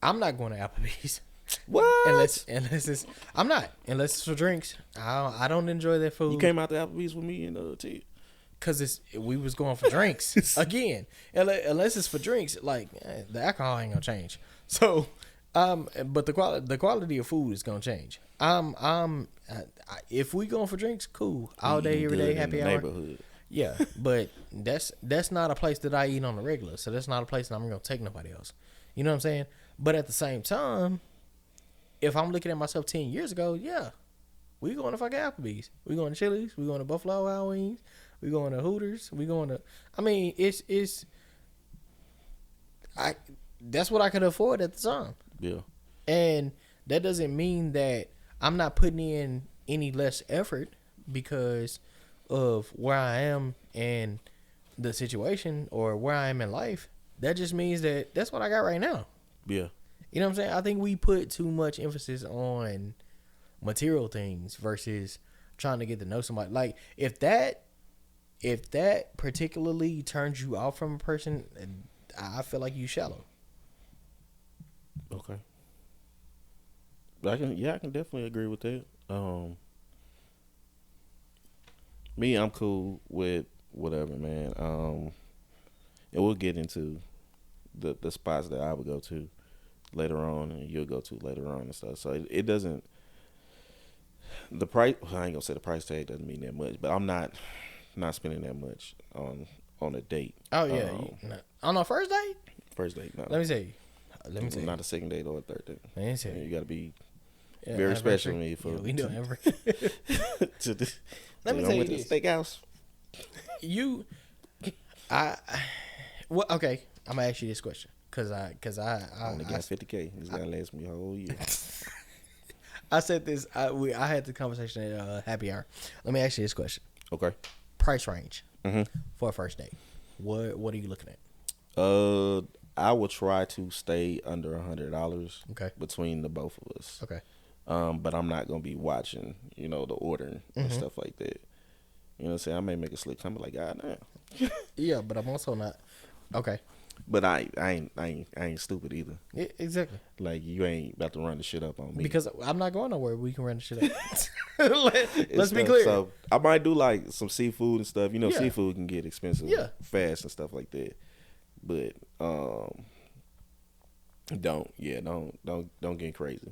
I'm not going to Applebee's. What? Unless it's I'm not. Unless it's for drinks. I don't enjoy that food. You came out to Applebee's with me and T. Cause we was going for drinks again. Unless it's for drinks, like the alcohol ain't gonna change. So, but the quality of food is gonna change. If we going for drinks, cool. All day, every day, happy hour. Neighborhood. Yeah, but that's not a place that I eat on the regular. So that's not a place that I'm gonna take nobody else. You know what I'm saying? But at the same time, if I'm looking at myself 10 years ago, yeah, we going to fucking Applebee's. We going to Chili's. We going to Buffalo Wild Wings. We going to Hooters. We going to. I mean, that's what I could afford at the time. Yeah. And that doesn't mean that I'm not putting in any less effort because of where I am and the situation or where I am in life. That just means that that's what I got right now. Yeah. You know what I'm saying? I think we put too much emphasis on material things versus trying to get to know somebody. Like if that particularly turns you off from a person, I feel like you shallow. Okay. I can definitely agree with that. Me, I'm cool with whatever, man. And we'll get into the spots that I would go to later on and you'll go to later on and stuff. So it doesn't, the price, I ain't gonna say the price tag doesn't mean that much, but I'm not spending that much on a date. Oh yeah. On a first date? First date, no. Let me tell you. Not a second date or a third date. Let me tell you. You gotta be very special to me for. Yeah, we do every. Let me tell you this. Steakhouse. Well, okay. I'm gonna ask you this question because I only got $50K. This guy lasts me a whole year. I said this. I had the conversation at happy hour. Let me ask you this question. Okay. Price range for a first date. What are you looking at? I will try to stay under $100. Okay. Between the both of us. Okay. But I'm not gonna be watching, the ordering and stuff like that. You know what I'm saying? I may make a slick comment like, God damn. Yeah, but I'm also not. Okay. But I ain't stupid either. Yeah, exactly. Like you ain't about to run the shit up on me. Because I'm not going nowhere we can run the shit up. Let's be clear. So I might do like some seafood and stuff. Yeah. Seafood can get expensive fast and stuff like that. But don't get crazy.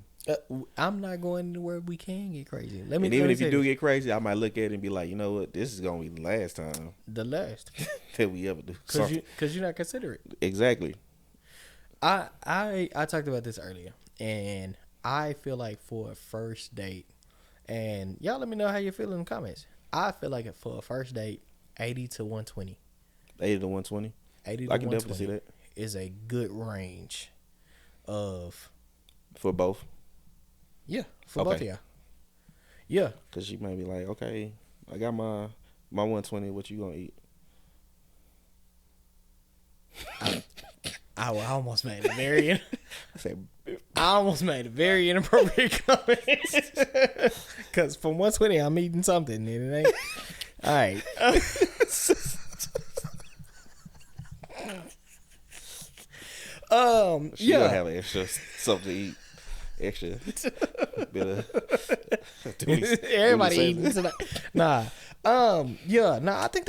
I'm not going anywhere we can get crazy. Even if you do get crazy, I might look at it and be like, you know what, this is gonna be the last time. The last that we ever do. Because you're not considerate. Exactly. I talked about this earlier, and I feel like for a first date, and y'all let me know how you feel in the comments. I feel like for a first date, 80 to 120. 80 to 120? 80 to 120. I can definitely see that. Is a good range of. For both? Yeah, for both of y'all. Yeah. Because she might be like, okay, I got my 120. What you going to eat? I almost made a very. I almost made a very inappropriate comment. Because from 120, I'm eating something, and it ain't. All right. She gonna have extra something to eat. Extra bit of everybody eating tonight. Nah. I think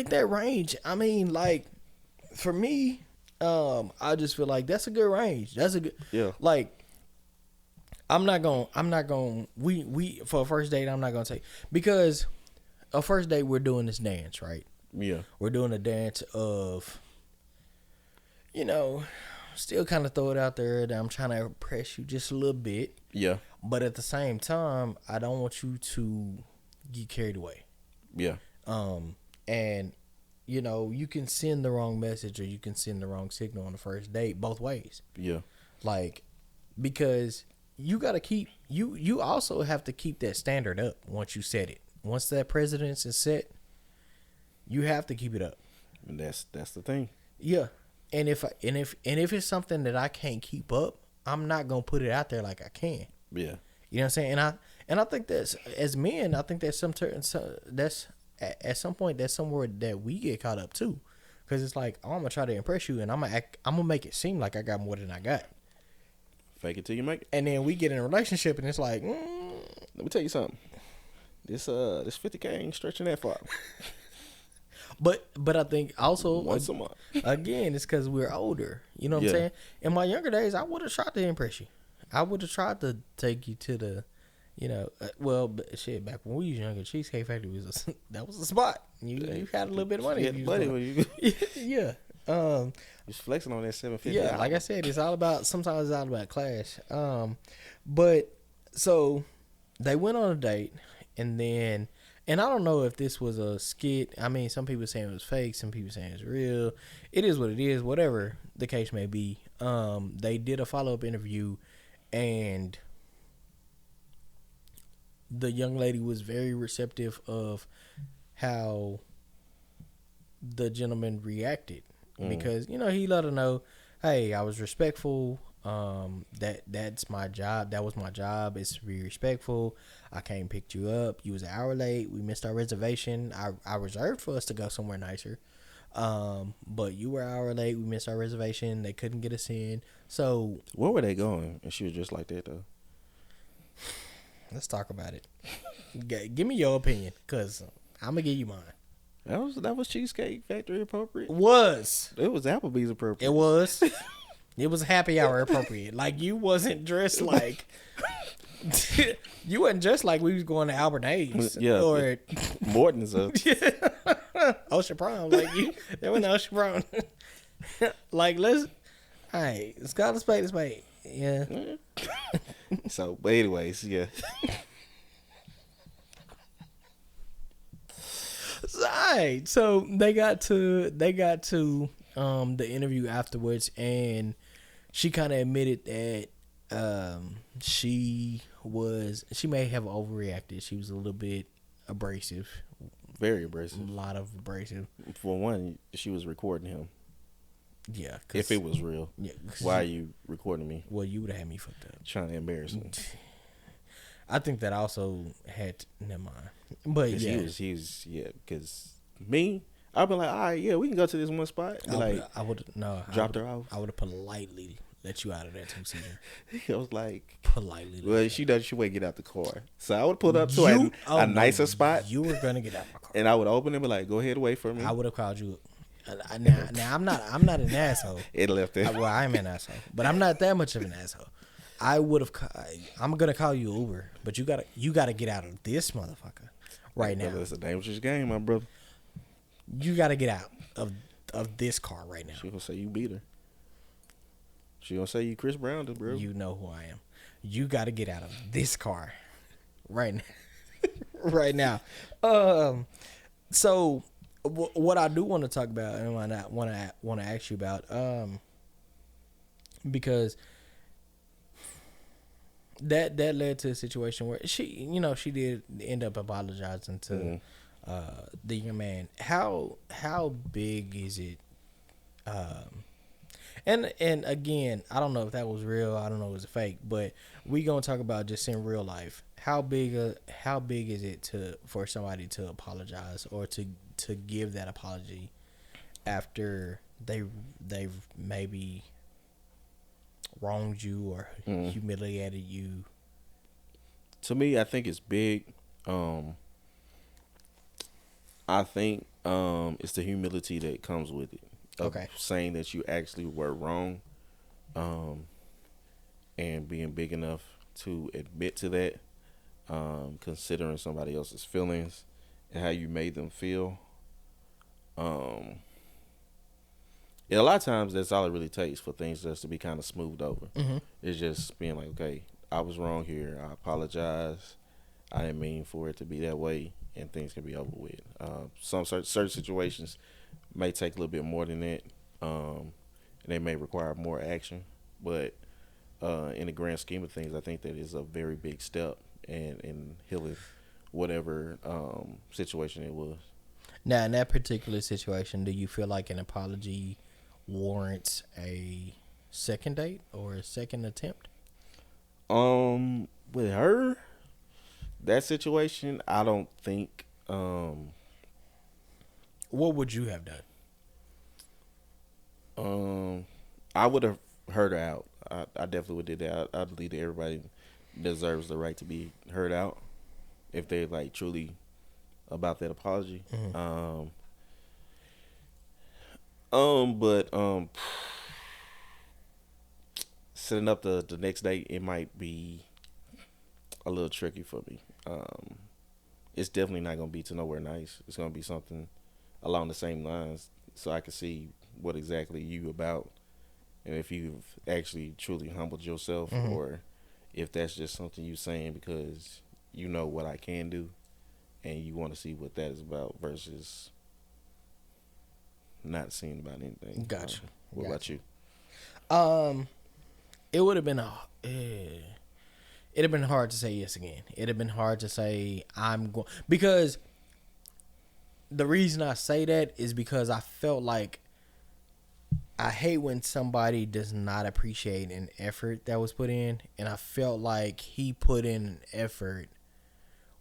that range. I mean, like, for me, I just feel like that's a good range. That's a good like I'm not going we for a first date I'm not gonna take, because a first date we're doing this dance, right? Yeah. We're doing a dance of, still kind of throw it out there that I'm trying to impress you just a little bit. Yeah. But at the same time, I don't want you to get carried away. Yeah. And you can send the wrong message or you can send the wrong signal on the first date, both ways. Yeah. Like, because you got to keep, you also have to keep that standard up once you set it. Once that precedence is set, you have to keep it up. And that's the thing. Yeah. And if it's something that I can't keep up, I'm not gonna put it out there like I can. Yeah. You know what I'm saying? And I think that's, as men, I think that's that's at some point that's somewhere that we get caught up too, because it's like, oh, I'm gonna try to impress you, and I'm gonna make it seem like I got more than I got. Fake it till you make it. And then we get in a relationship, and it's like, let me tell you something. This 50K ain't stretching that far. But I think also once a month. Again, it's because we're older. You know what I'm saying? In my younger days, I would have tried to impress you. I would have tried to take you to the, back when we was younger, Cheesecake Factory was that was a spot. You had a little bit of money. Yeah. Just flexing on that $750. Yeah, like I said, sometimes it's all about class. But so they went on a date, and then. And I don't know if this was a skit. I mean, some people saying it was fake. Some people saying it's real. It is what it is. Whatever the case may be. They did a follow-up interview, and the young lady was very receptive of how the gentleman reacted. Because, he let her know, hey, I was respectful. That's my job. That was my job. It's to be respectful. I came and picked you up. You was an hour late. We missed our reservation. I reserved for us to go somewhere nicer. But you were an hour late. We missed our reservation. They couldn't get us in. So where were they going? And she was just like that though. Let's talk about it. Give me your opinion, cause I'm gonna give you mine. That was Cheesecake Factory appropriate. It was Applebee's appropriate. It was. It was happy hour appropriate. Like, you wasn't dressed like you wasn't dressed like we was going to Albert A's. Yeah. Or Morton's Ocean Prom. Like, there was no Ocean Prom. Like, let's call a spade a spade. Yeah. So, but anyways, yeah. So they got to the interview afterwards, and she kind of admitted that she may have overreacted. She was a little bit abrasive. Very abrasive. A lot of abrasive. For one, she was recording him. Yeah. If it was real. Yeah. Why are you recording me? Well, you would have had me fucked up. Trying to embarrass me. I think that also had, never mind. But yeah. He's because me, I've been like, all right, yeah, we can go to this one spot. Dropped her off. I would have politely let you out of that two-seater. I was like, politely. Well, she does. She would get out the car, so I would pull up to a nicer spot. You were gonna get out my car, and I would open it and be like, "Go ahead, wait for me." I would have called you. Now I'm not an asshole. It left it. Well, I'm an asshole, but I'm not that much of an asshole. I would have. I'm gonna call you Uber, but you gotta get out of this motherfucker right now. It's a dangerous game, my brother. You gotta get out of this car right now. She gonna say you beat her. She gonna say you Chris Brown, bro. You know who I am. you got to get out of this car right now. Right now. So what I do want to talk about and want to ask you about, because that led to a situation where she did end up apologizing to the young man. How big is it? And again, I don't know if that was real. I don't know if it was fake, but we gonna talk about just in real life. How big is it for somebody to apologize or to give that apology after they've maybe wronged you or humiliated you? To me, I think it's big. I think it's the humility that comes with it. Okay. Saying that you actually were wrong, and being big enough to admit to that, considering somebody else's feelings and how you made them feel. A lot of times that's all it really takes for things just to be kind of smoothed over. Mm-hmm. It's just being like, okay, I was wrong here. I apologize. I didn't mean for it to be that way, and things can be over with. Some certain situations may take a little bit more than that, and they may require more action. But in the grand scheme of things, I think that is a very big step in healing whatever situation it was. Now, in that particular situation, do you feel like an apology warrants a second date or a second attempt? With her, that situation, I don't think. What would you have done? I would have heard her out. I definitely would have did that. I believe that everybody deserves the right to be heard out if they like truly about that apology. Mm-hmm. But setting up the next date, it might be a little tricky for me. It's definitely not gonna be to nowhere nice. It's gonna be something along the same lines, so I can see what exactly you about, and if you've actually truly humbled yourself, mm-hmm. or if that's just something you saying because you know what I can do, and you want to see what that is about versus not seeing about anything. Gotcha. What about you? It would have been it'd have been hard to say yes again. It'd have been hard to say I'm going, because the reason I say that is because I felt like I hate when somebody does not appreciate an effort that was put in, and I felt like he put in an effort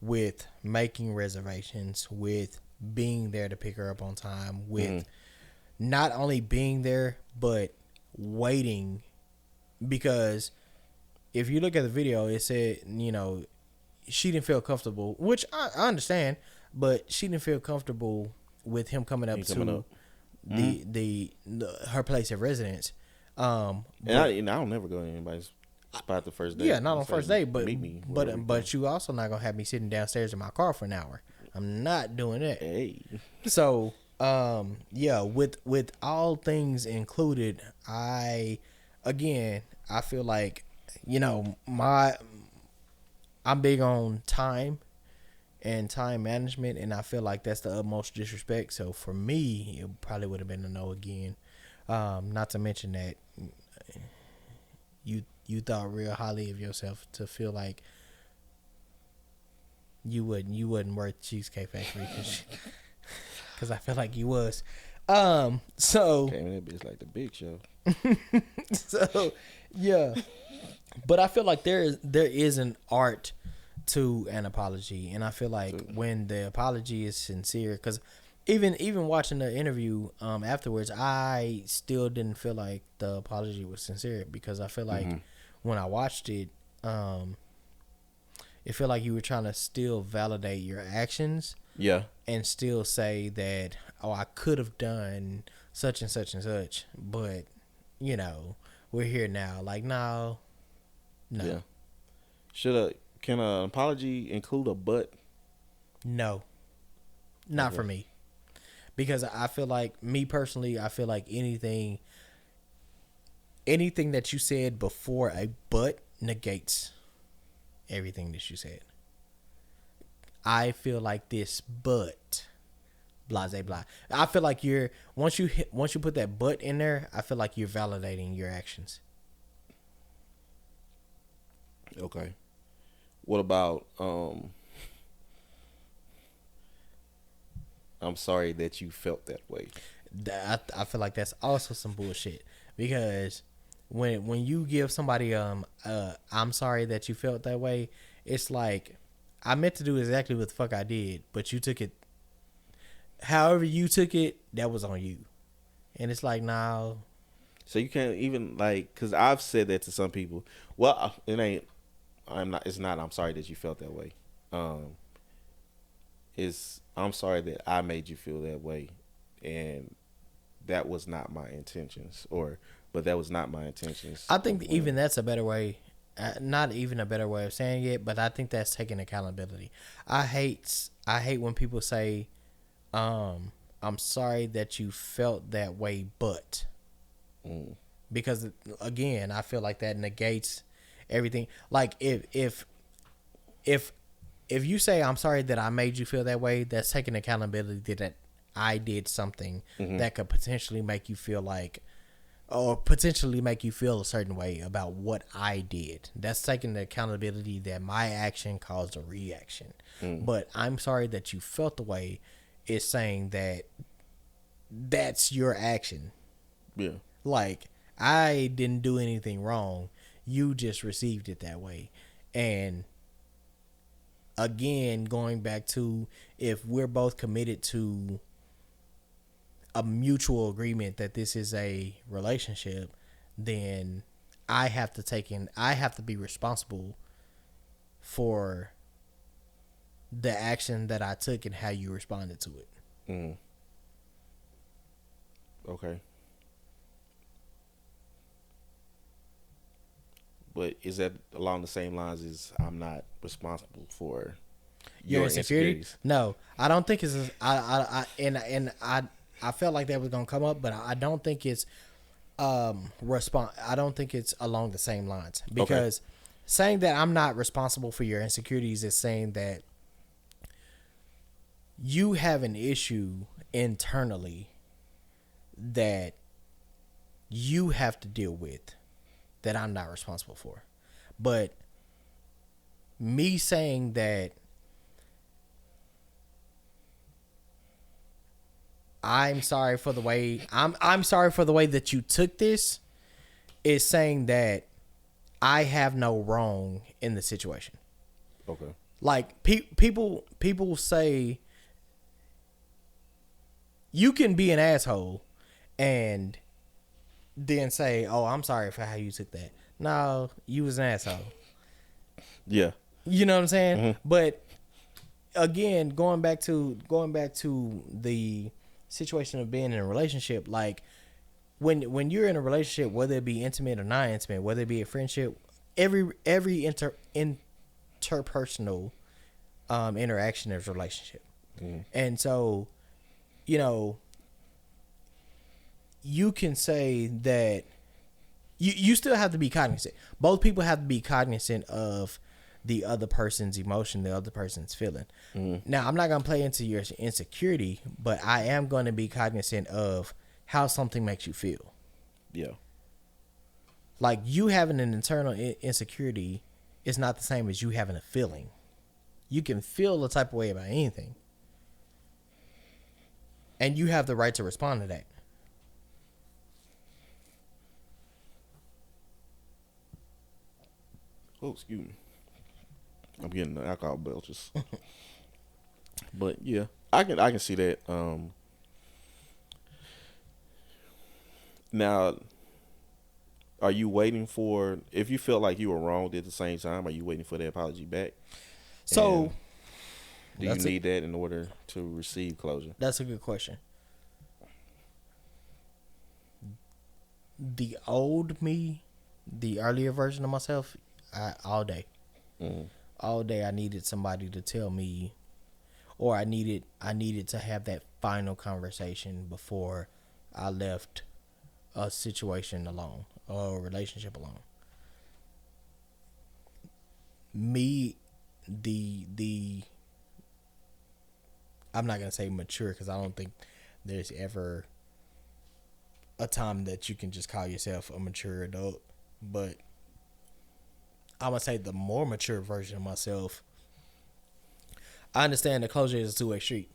with making reservations, with being there to pick her up on time, with not only being there but waiting, because if you look at the video, it said, she didn't feel comfortable, which I understand, but she didn't feel comfortable with him coming up to her place of residence. And I don't never go to anybody's spot the first day. Yeah, not on first day, but you also not gonna have me sitting downstairs in my car for an hour. I'm not doing that. Hey. So, with all things included, I feel like, I'm big on time and time management, and I feel like that's the utmost disrespect. So for me, it probably would have been a no again. Not to mention that you thought real highly of yourself to feel like you wasn't worth Cheesecake Factory, because I feel like you was. So came in that bitch like the Big Show. So yeah, but I feel like there is an art to an apology, and I feel like when the apology is sincere, because even watching the interview afterwards, I still didn't feel like the apology was sincere, because I feel like when I watched it, it felt like you were trying to still validate your actions, and still say that, I could have done such and such and such, but we're here now. Like, no. Yeah. Can an apology include a but? No. Not for me. Because I feel like, me personally, I feel like anything that you said before a but negates everything that you said. I feel like this, but blah blah blah. I feel like once you put that but in there, I feel like you're validating your actions. Okay. What about I'm sorry that you felt that way. I feel like that's also some bullshit, because when you give somebody I'm sorry that you felt that way, it's like, I meant to do exactly what the fuck I did, but you took it however you took it, that was on you. And it's like, nah. So you can't even, like, because I've said that to some people. Well, it ain't. It's not. I'm sorry that you felt that way. I'm sorry that I made you feel that way, and that was not my intentions. But that was not my intentions. I think even that's a better way. Not even a better way of saying it, but I think that's taking accountability. I hate when people say, I'm sorry that you felt that way, but because again, I feel like that negates everything. Like if you say, I'm sorry that I made you feel that way, that's taking accountability that I did something that could potentially make you feel like, or potentially make you feel a certain way about what I did. That's taking the accountability that my action caused a reaction. But I'm sorry that you felt the way is saying that that's your action. Yeah. Like, I didn't do anything wrong. You just received it that way. And again, going back to, if we're both committed to a mutual agreement that this is a relationship, then I have to be responsible for the action that I took and how you responded to it. Okay. But is that along the same lines as I'm not responsible for your insecurities? No, I don't think it's. I felt like that was gonna come up, but I don't think it's I don't think it's along the same lines, because saying that I'm not responsible for your insecurities is saying that you have an issue internally that you have to deal with that I'm not responsible for. But me saying that I'm sorry for the way that you took this is saying that I have no wrong in the situation. Okay. Like people say you can be an asshole and then say, "Oh, I'm sorry for how you took that." No, you was an asshole. Yeah. You know what I'm saying? But again, going back to the situation of being in a relationship, like when you're in a relationship, whether it be intimate or not intimate, whether it be a friendship, every interpersonal interaction is a relationship. And so, you can say that you still have to be cognizant. Both people have to be cognizant of the other person's emotion, the other person's feeling. Now, I'm not going to play into your insecurity, but I am going to be cognizant of how something makes you feel. Yeah. Like, you having an internal insecurity is not the same as you having a feeling. You can feel a type of way about anything, and you have the right to respond to that. Oh, excuse me. I'm getting the alcohol belches. But yeah, I can see that. Now, are you waiting for, if you felt like you were wrong at the same time, are you waiting for the apology back? So, do you need that in order to receive closure? That's a good question. The old me, the earlier version of myself, all day. All day I needed somebody to tell me, or I needed to have that final conversation before I left a situation alone or a relationship alone. me, the I'm not gonna say mature because I don't think there's ever a time that you can just call yourself a mature adult, but I'm gonna say the more mature version of myself. I understand that closure is a two-way street.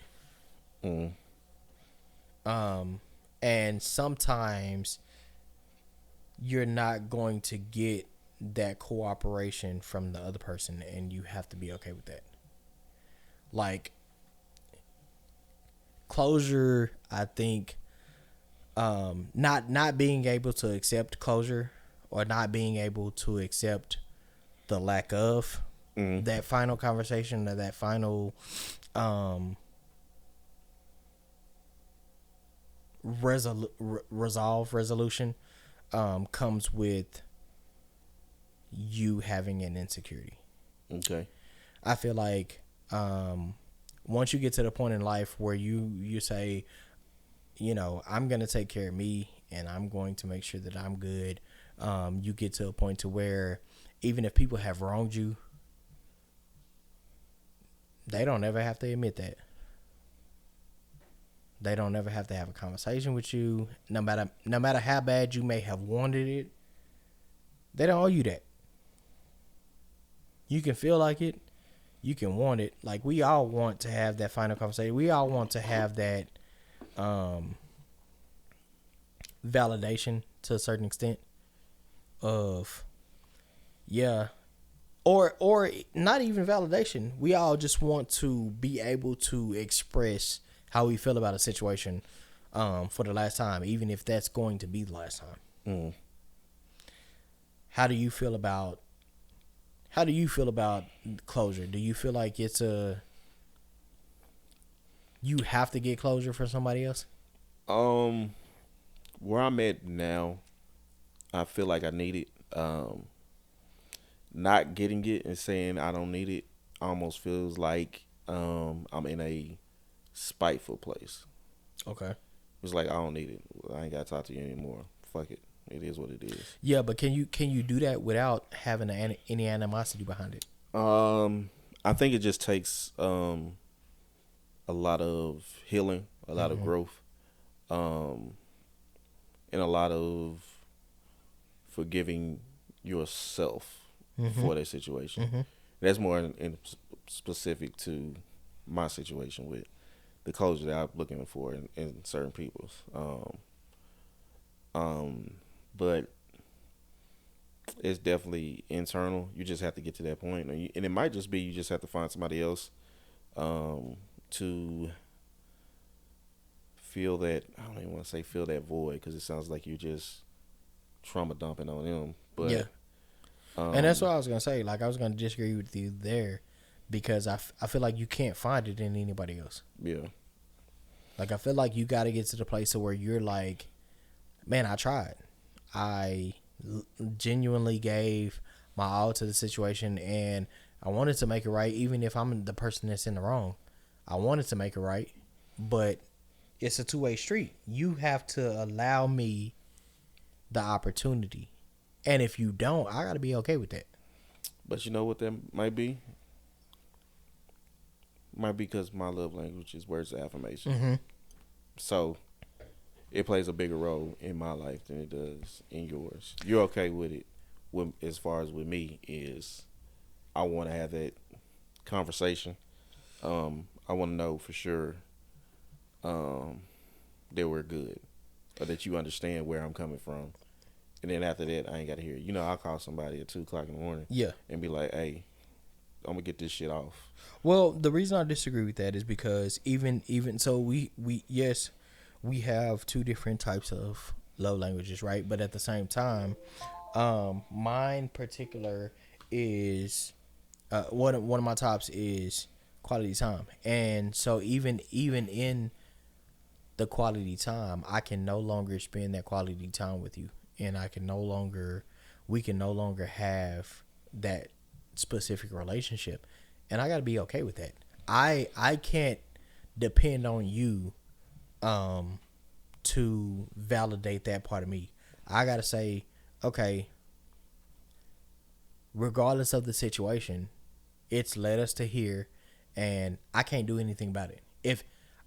And sometimes you're not going to get that cooperation from the other person, and you have to be okay with that. Like, closure, I think, not being able to accept closure or not being able to accept the lack of that final conversation or that final resolution comes with you having an insecurity. Okay. I feel like once you get to the point in life where you say, you know, I'm going to take care of me and I'm going to make sure that I'm good, you get to a point to where even if people have wronged you, they don't ever have to admit that. They don't ever have to have a conversation with you. No matter how bad you may have wanted it, they don't owe you that. You can feel like it. You can want it. Like, we all want to have that final conversation. We all want to have that validation to a certain extent of, yeah, or not even validation. We all just want to be able to express how we feel about a situation for the last time, even if that's going to be the last time. How do you feel about closure? Do you feel like it's you have to get closure for somebody else? Where I'm at now, I feel like I need it. Not getting it and saying I don't need it almost feels like I'm in a spiteful place. Okay. It's like, I don't need it. I ain't got to talk to you anymore. Fuck it. It is what it is. Yeah, but can you do that without having any animosity behind it? I think it just takes a lot of healing, a lot of growth, and a lot of forgiving yourself for that situation. That's more in specific to my situation with the closure that I'm looking for in certain people's. But it's definitely internal. You just have to get to that point, and it might just be you just have to find somebody else to feel that. I don't even want to say feel that void, because it sounds like you're just trauma dumping on them. But yeah, and that's what I was gonna say. Like, I was gonna disagree with you there, because I feel like you can't find it in anybody else. Yeah. Like, I feel like you got to get to the place where you're like, man, I tried. I genuinely gave my all to the situation, and I wanted to make it right, even if I'm the person that's in the wrong. I wanted to make it right, but it's a two-way street. You have to allow me the opportunity, and if you don't, I got to be okay with that. But you know what that might be? Might be because my love language is words of affirmation. So it plays a bigger role in my life than it does in yours. You're okay with it. As far as with me is, I want to have that conversation. I want to know for sure that we're good, or that you understand where I'm coming from. And then after that, I ain't got to hear it. You know, I'll call somebody at 2 o'clock in the morning. Yeah. And be like, hey, I'm gonna get this shit off. Well, the reason I disagree with that is because even so, we have two different types of love languages, right? But at the same time, mine particular is one of my tops is quality time, and so even in the quality time, I can no longer spend that quality time with you, and we can no longer have that specific relationship, and I got to be okay with that. I can't depend on you to validate that part of me. I got to say, okay, regardless of the situation, it's led us to here, and I can't do anything about it. If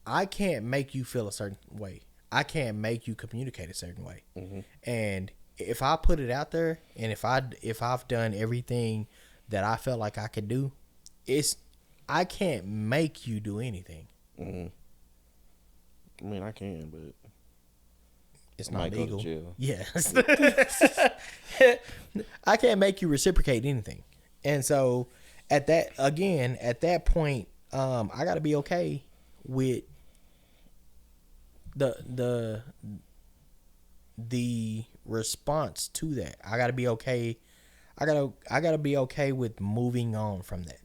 I can't make you feel a certain way, I can't make you communicate a certain way. Mm-hmm. And if I put it out there, and if I've done everything that I felt like I could do, I can't make you do anything. Mm-hmm. I mean, I can, but it's not legal. Go to jail. Yeah. I can't make you reciprocate anything. And so at that point, I gotta be okay with the response to that. I gotta be okay. I gotta be okay with moving on from that.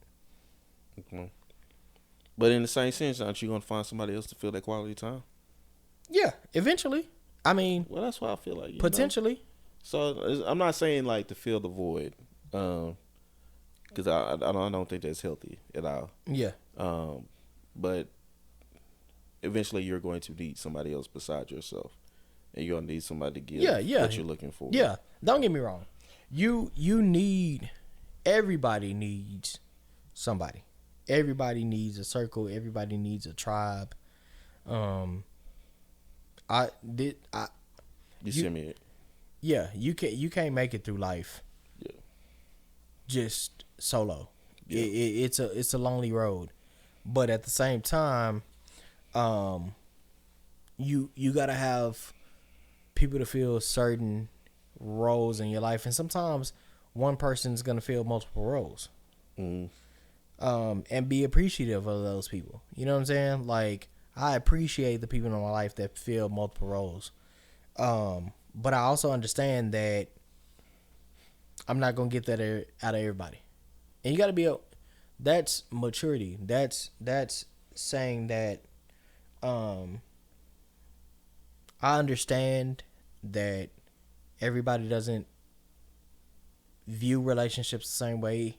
Okay. But in the same sense, aren't you gonna find somebody else to fill that quality time? Yeah, eventually. I mean, well, that's what I feel like. Potentially. Know? So I'm not saying like to fill the void, because I don't think that's healthy at all. Yeah. But eventually you're going to need somebody else besides yourself, and you're gonna need somebody to give what you're looking for. Yeah. Don't get me wrong. Everybody needs somebody. Everybody needs a circle. Everybody needs a tribe. You send me it. Yeah, you can't make it through life. Yeah. Just solo. Yeah. It's a lonely road, but at the same time, you gotta have people to fill certain roles in your life, and sometimes one person's gonna fill multiple roles. Mm. And be appreciative of those people. You know what I'm saying? Like, I appreciate the people in my life that fill multiple roles. But I also understand that I'm not going to get that out of everybody. And you got to be, that's maturity. That's saying that, I understand that everybody doesn't view relationships the same way.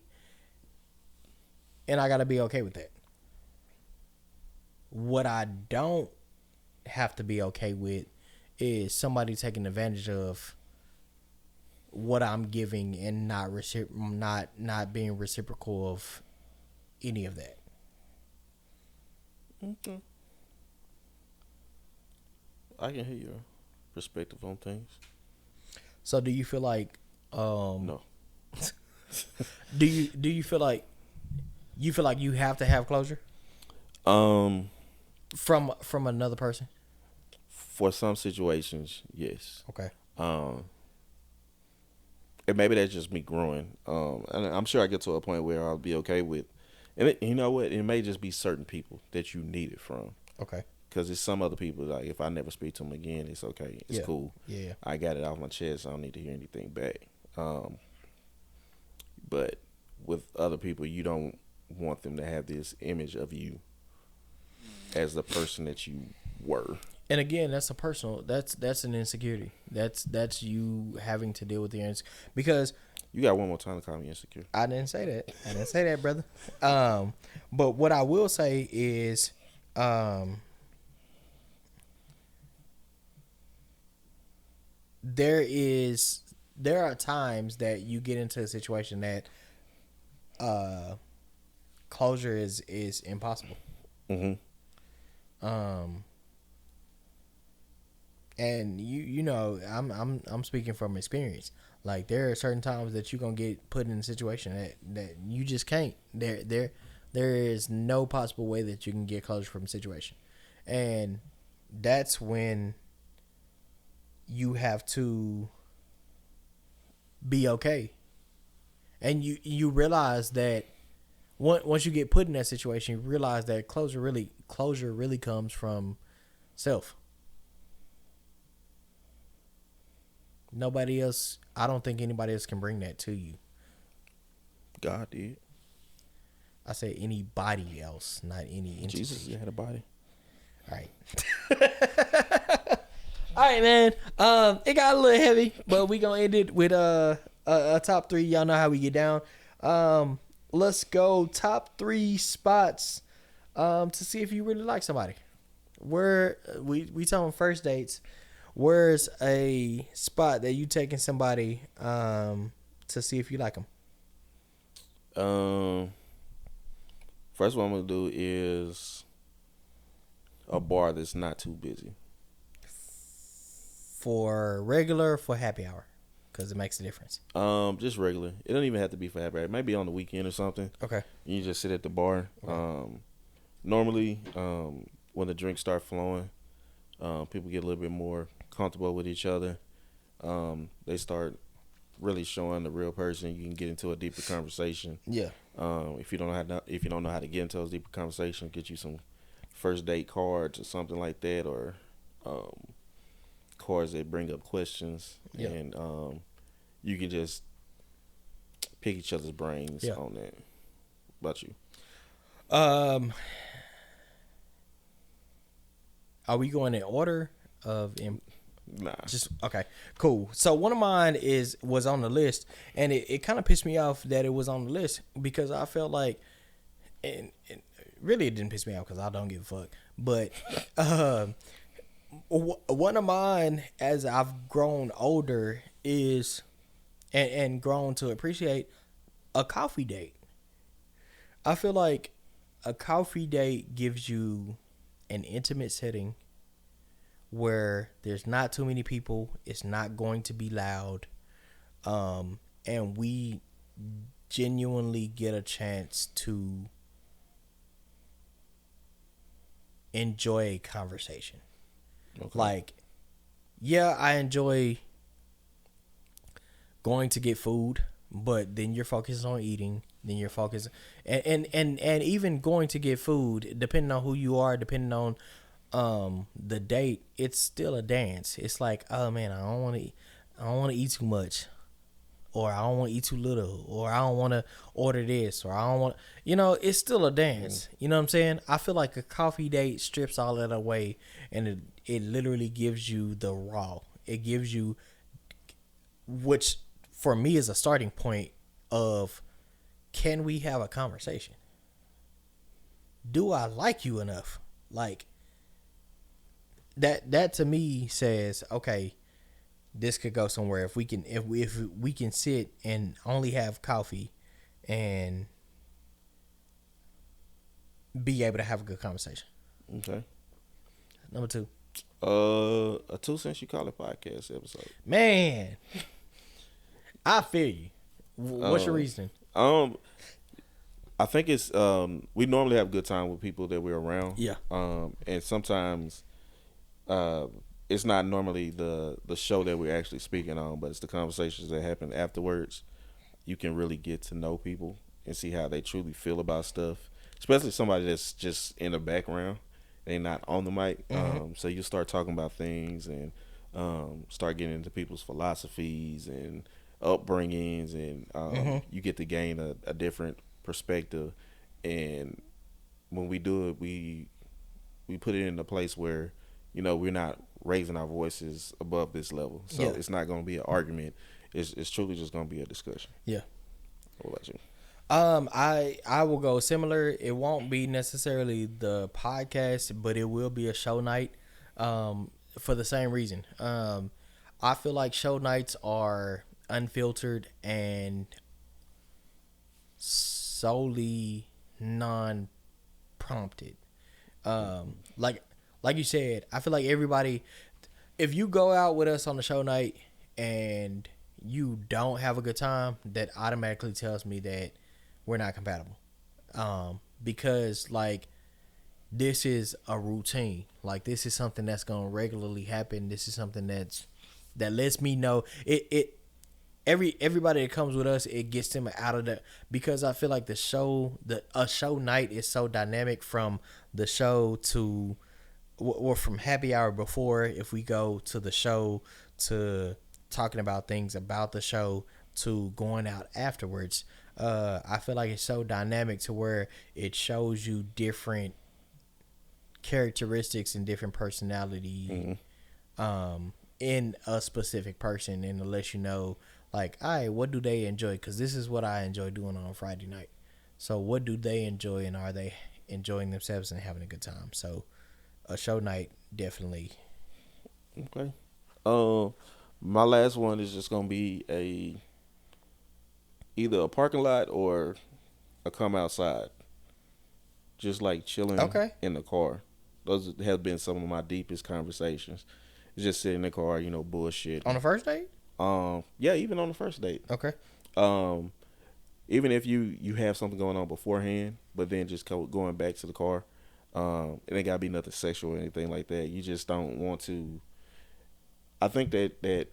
And I got to be okay with that. What I don't have to be okay with is somebody taking advantage of what I'm giving and not being reciprocal of any of that. Okay. I can hear your perspective on things. So do you feel like no. do you feel like you have to have closure? From another person? For some situations, yes. Okay. And maybe that's just me growing. And I'm sure I get to a point where I'll be okay with, and you know what? It may just be certain people that you need it from. Okay. Because it's some other people, like if I never speak to them again, it's okay. It's cool. Yeah. I got it off my chest. I don't need to hear anything back. But with other people, you don't want them to have this image of you as the person that you were. And again, that's an insecurity. That's you having to deal with the insecurity. Because you got one more time to call me insecure. I didn't say that, brother. But what I will say is, there are times that you get into a situation that closure is impossible. Mm-hmm. And you know, I'm speaking from experience. Like, there are certain times that you're gonna get put in a situation that you just can't. There is no possible way that you can get closure from a situation, and that's when you have to be okay. And you realize that once you get put in that situation, you realize that closure really comes from self. Nobody else, I don't think anybody else can bring that to you. God did. I said anybody else, not any entity. Jesus had a body. All right. All right, man. It got a little heavy, but we gonna end it with a top 3. Y'all know how we get down. Let's go top 3 spots to see if you really like somebody. Where we talking first dates. Where's a spot that you taking somebody to see if you like them? First one I'm gonna do is a bar that's not too busy. For regular, for happy hour, because it makes a difference. Just regular. It don't even have to be for happy hour. It might be on the weekend or something. Okay. You just sit at the bar. Okay. Normally, when the drinks start flowing, people get a little bit more comfortable with each other. They start really showing the real person. You can get into a deeper conversation. Yeah. If you don't know how to get into those deeper conversations, get you some first date cards or something like that, or cards that bring up questions, and you can just pick each other's brains on that. About you? Are we going in order of? Nah. Just okay, cool. So one of mine was on the list, and it kind of pissed me off that it was on the list because I felt like, and really it didn't piss me off because I don't give a fuck. But one of mine, as I've grown older, is and grown to appreciate a coffee date. I feel like a coffee date gives you an intimate setting where there's not too many people, it's not going to be loud, and we genuinely get a chance to enjoy a conversation. Okay. Like, yeah, I enjoy going to get food, but then you're focused on eating, then you're focused, and even going to get food, depending on who you are, depending on the date, it's still a dance. It's like, oh man, I don't want to eat too much, or I don't want to eat too little, or I don't want to order this, or I don't want, it's still a dance. You know what I'm saying? I feel like a coffee date strips all that away, and it literally gives you the raw. It gives you, which for me is a starting point of, can we have a conversation? Do I like you enough? Like, that to me says, okay, this could go somewhere if we can sit and only have coffee and be able to have a good conversation. Okay. Number 2. A 2 Cents You Call It podcast episode. Man, I feel you. What's your reasoning? I think it's we normally have a good time with people that we're around. Yeah. And sometimes it's not normally the show that we're actually speaking on, but it's the conversations that happen afterwards. You can really get to know people and see how they truly feel about stuff, especially somebody that's just in the background. They not on the mic. Mm-hmm. So you start talking about things and start getting into people's philosophies and upbringings, and you get to gain a different perspective. And when we do it, we put it in a place where, we're not raising our voices above this level. So it's not going to be an argument. It's truly just going to be a discussion. Yeah. What about you? I will go similar. It won't be necessarily the podcast, but it will be a show night. For the same reason. I feel like show nights are unfiltered and solely non-prompted. Like you said, I feel like everybody, if you go out with us on the show night and you don't have a good time, that automatically tells me that we're not compatible. Because like, this is a routine. Like, this is something that's gonna regularly happen. This is something that lets me know everybody that comes with us, it gets them out of that, because I feel like a show night is so dynamic, from the show to, or from happy hour before, if we go to the show, to talking about things about the show, to going out afterwards. I feel like it's so dynamic to where it shows you different characteristics and different personality in a specific person, and to let you know, like, all right, what do they enjoy? Because this is what I enjoy doing on Friday night. So what do they enjoy, and are they enjoying themselves and having a good time? So a show night, definitely. Okay. My last one is just gonna be either a parking lot or or come outside. Just like chilling in the car. Those have been some of my deepest conversations. Just sit in the car, bullshit. On the first date? Yeah, even on the first date. Okay. Even if you have something going on beforehand, but then just going back to the car, it ain't gotta be nothing sexual or anything like that. You just don't want to. I think that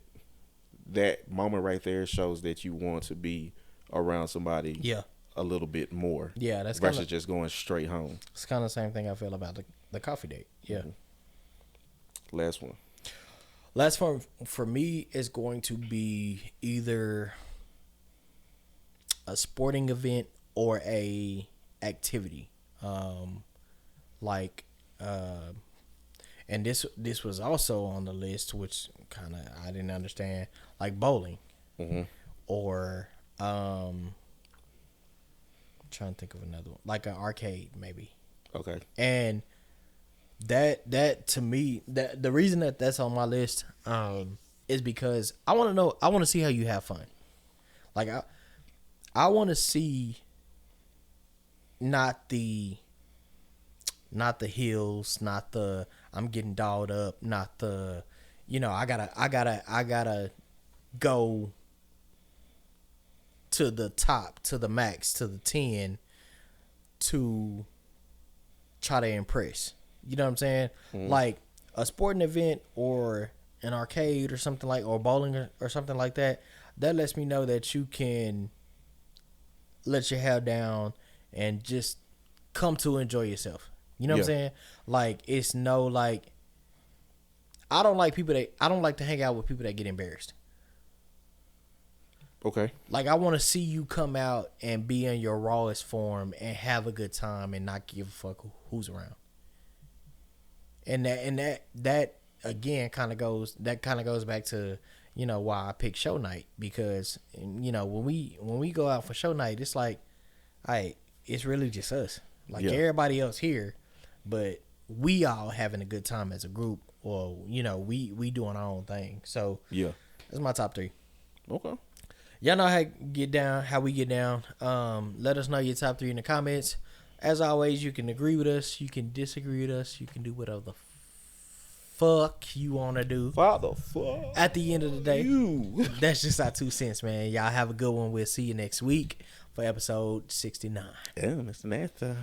moment right there shows that you want to be around somebody. Yeah. A little bit more. Yeah, that's versus just going straight home. It's kind of the same thing I feel about the coffee date. Yeah. Mm-hmm. Last one for me is going to be either a sporting event or a activity. And this was also on the list, which kind of I didn't understand, like bowling, or trying to think of another one, like an arcade maybe. Okay. And that to me, that the reason that's on my list is because I want to see how you have fun. Like I want to see not the hills, not the I'm getting dolled up, not the I gotta go to the top, to the max, to the 10 to try to impress. You know what I'm saying? Mm-hmm. Like a sporting event or an arcade or something or bowling or something like that, that lets me know that you can let your hair down and just come to enjoy yourself. You know what I'm saying? Like it's no I don't like to hang out with people that get embarrassed. Okay. Like I want to see you come out and be in your rawest form and have a good time and not give a fuck who's around. And that again kind of goes back to why I picked show night, because when we go out for show night, it's like, it's really just us. Like everybody else here, but we all having a good time as a group, or we doing our own thing. So that's my top 3. Okay. Y'all know how we get down. Let us know your top 3 in the comments. As always, you can agree with us, you can disagree with us, you can do whatever the fuck you want to do. At the end of the day, that's just our 2 cents, man. Y'all have a good one. We'll see you next week for episode 69. Yeah, Mr. Nathan.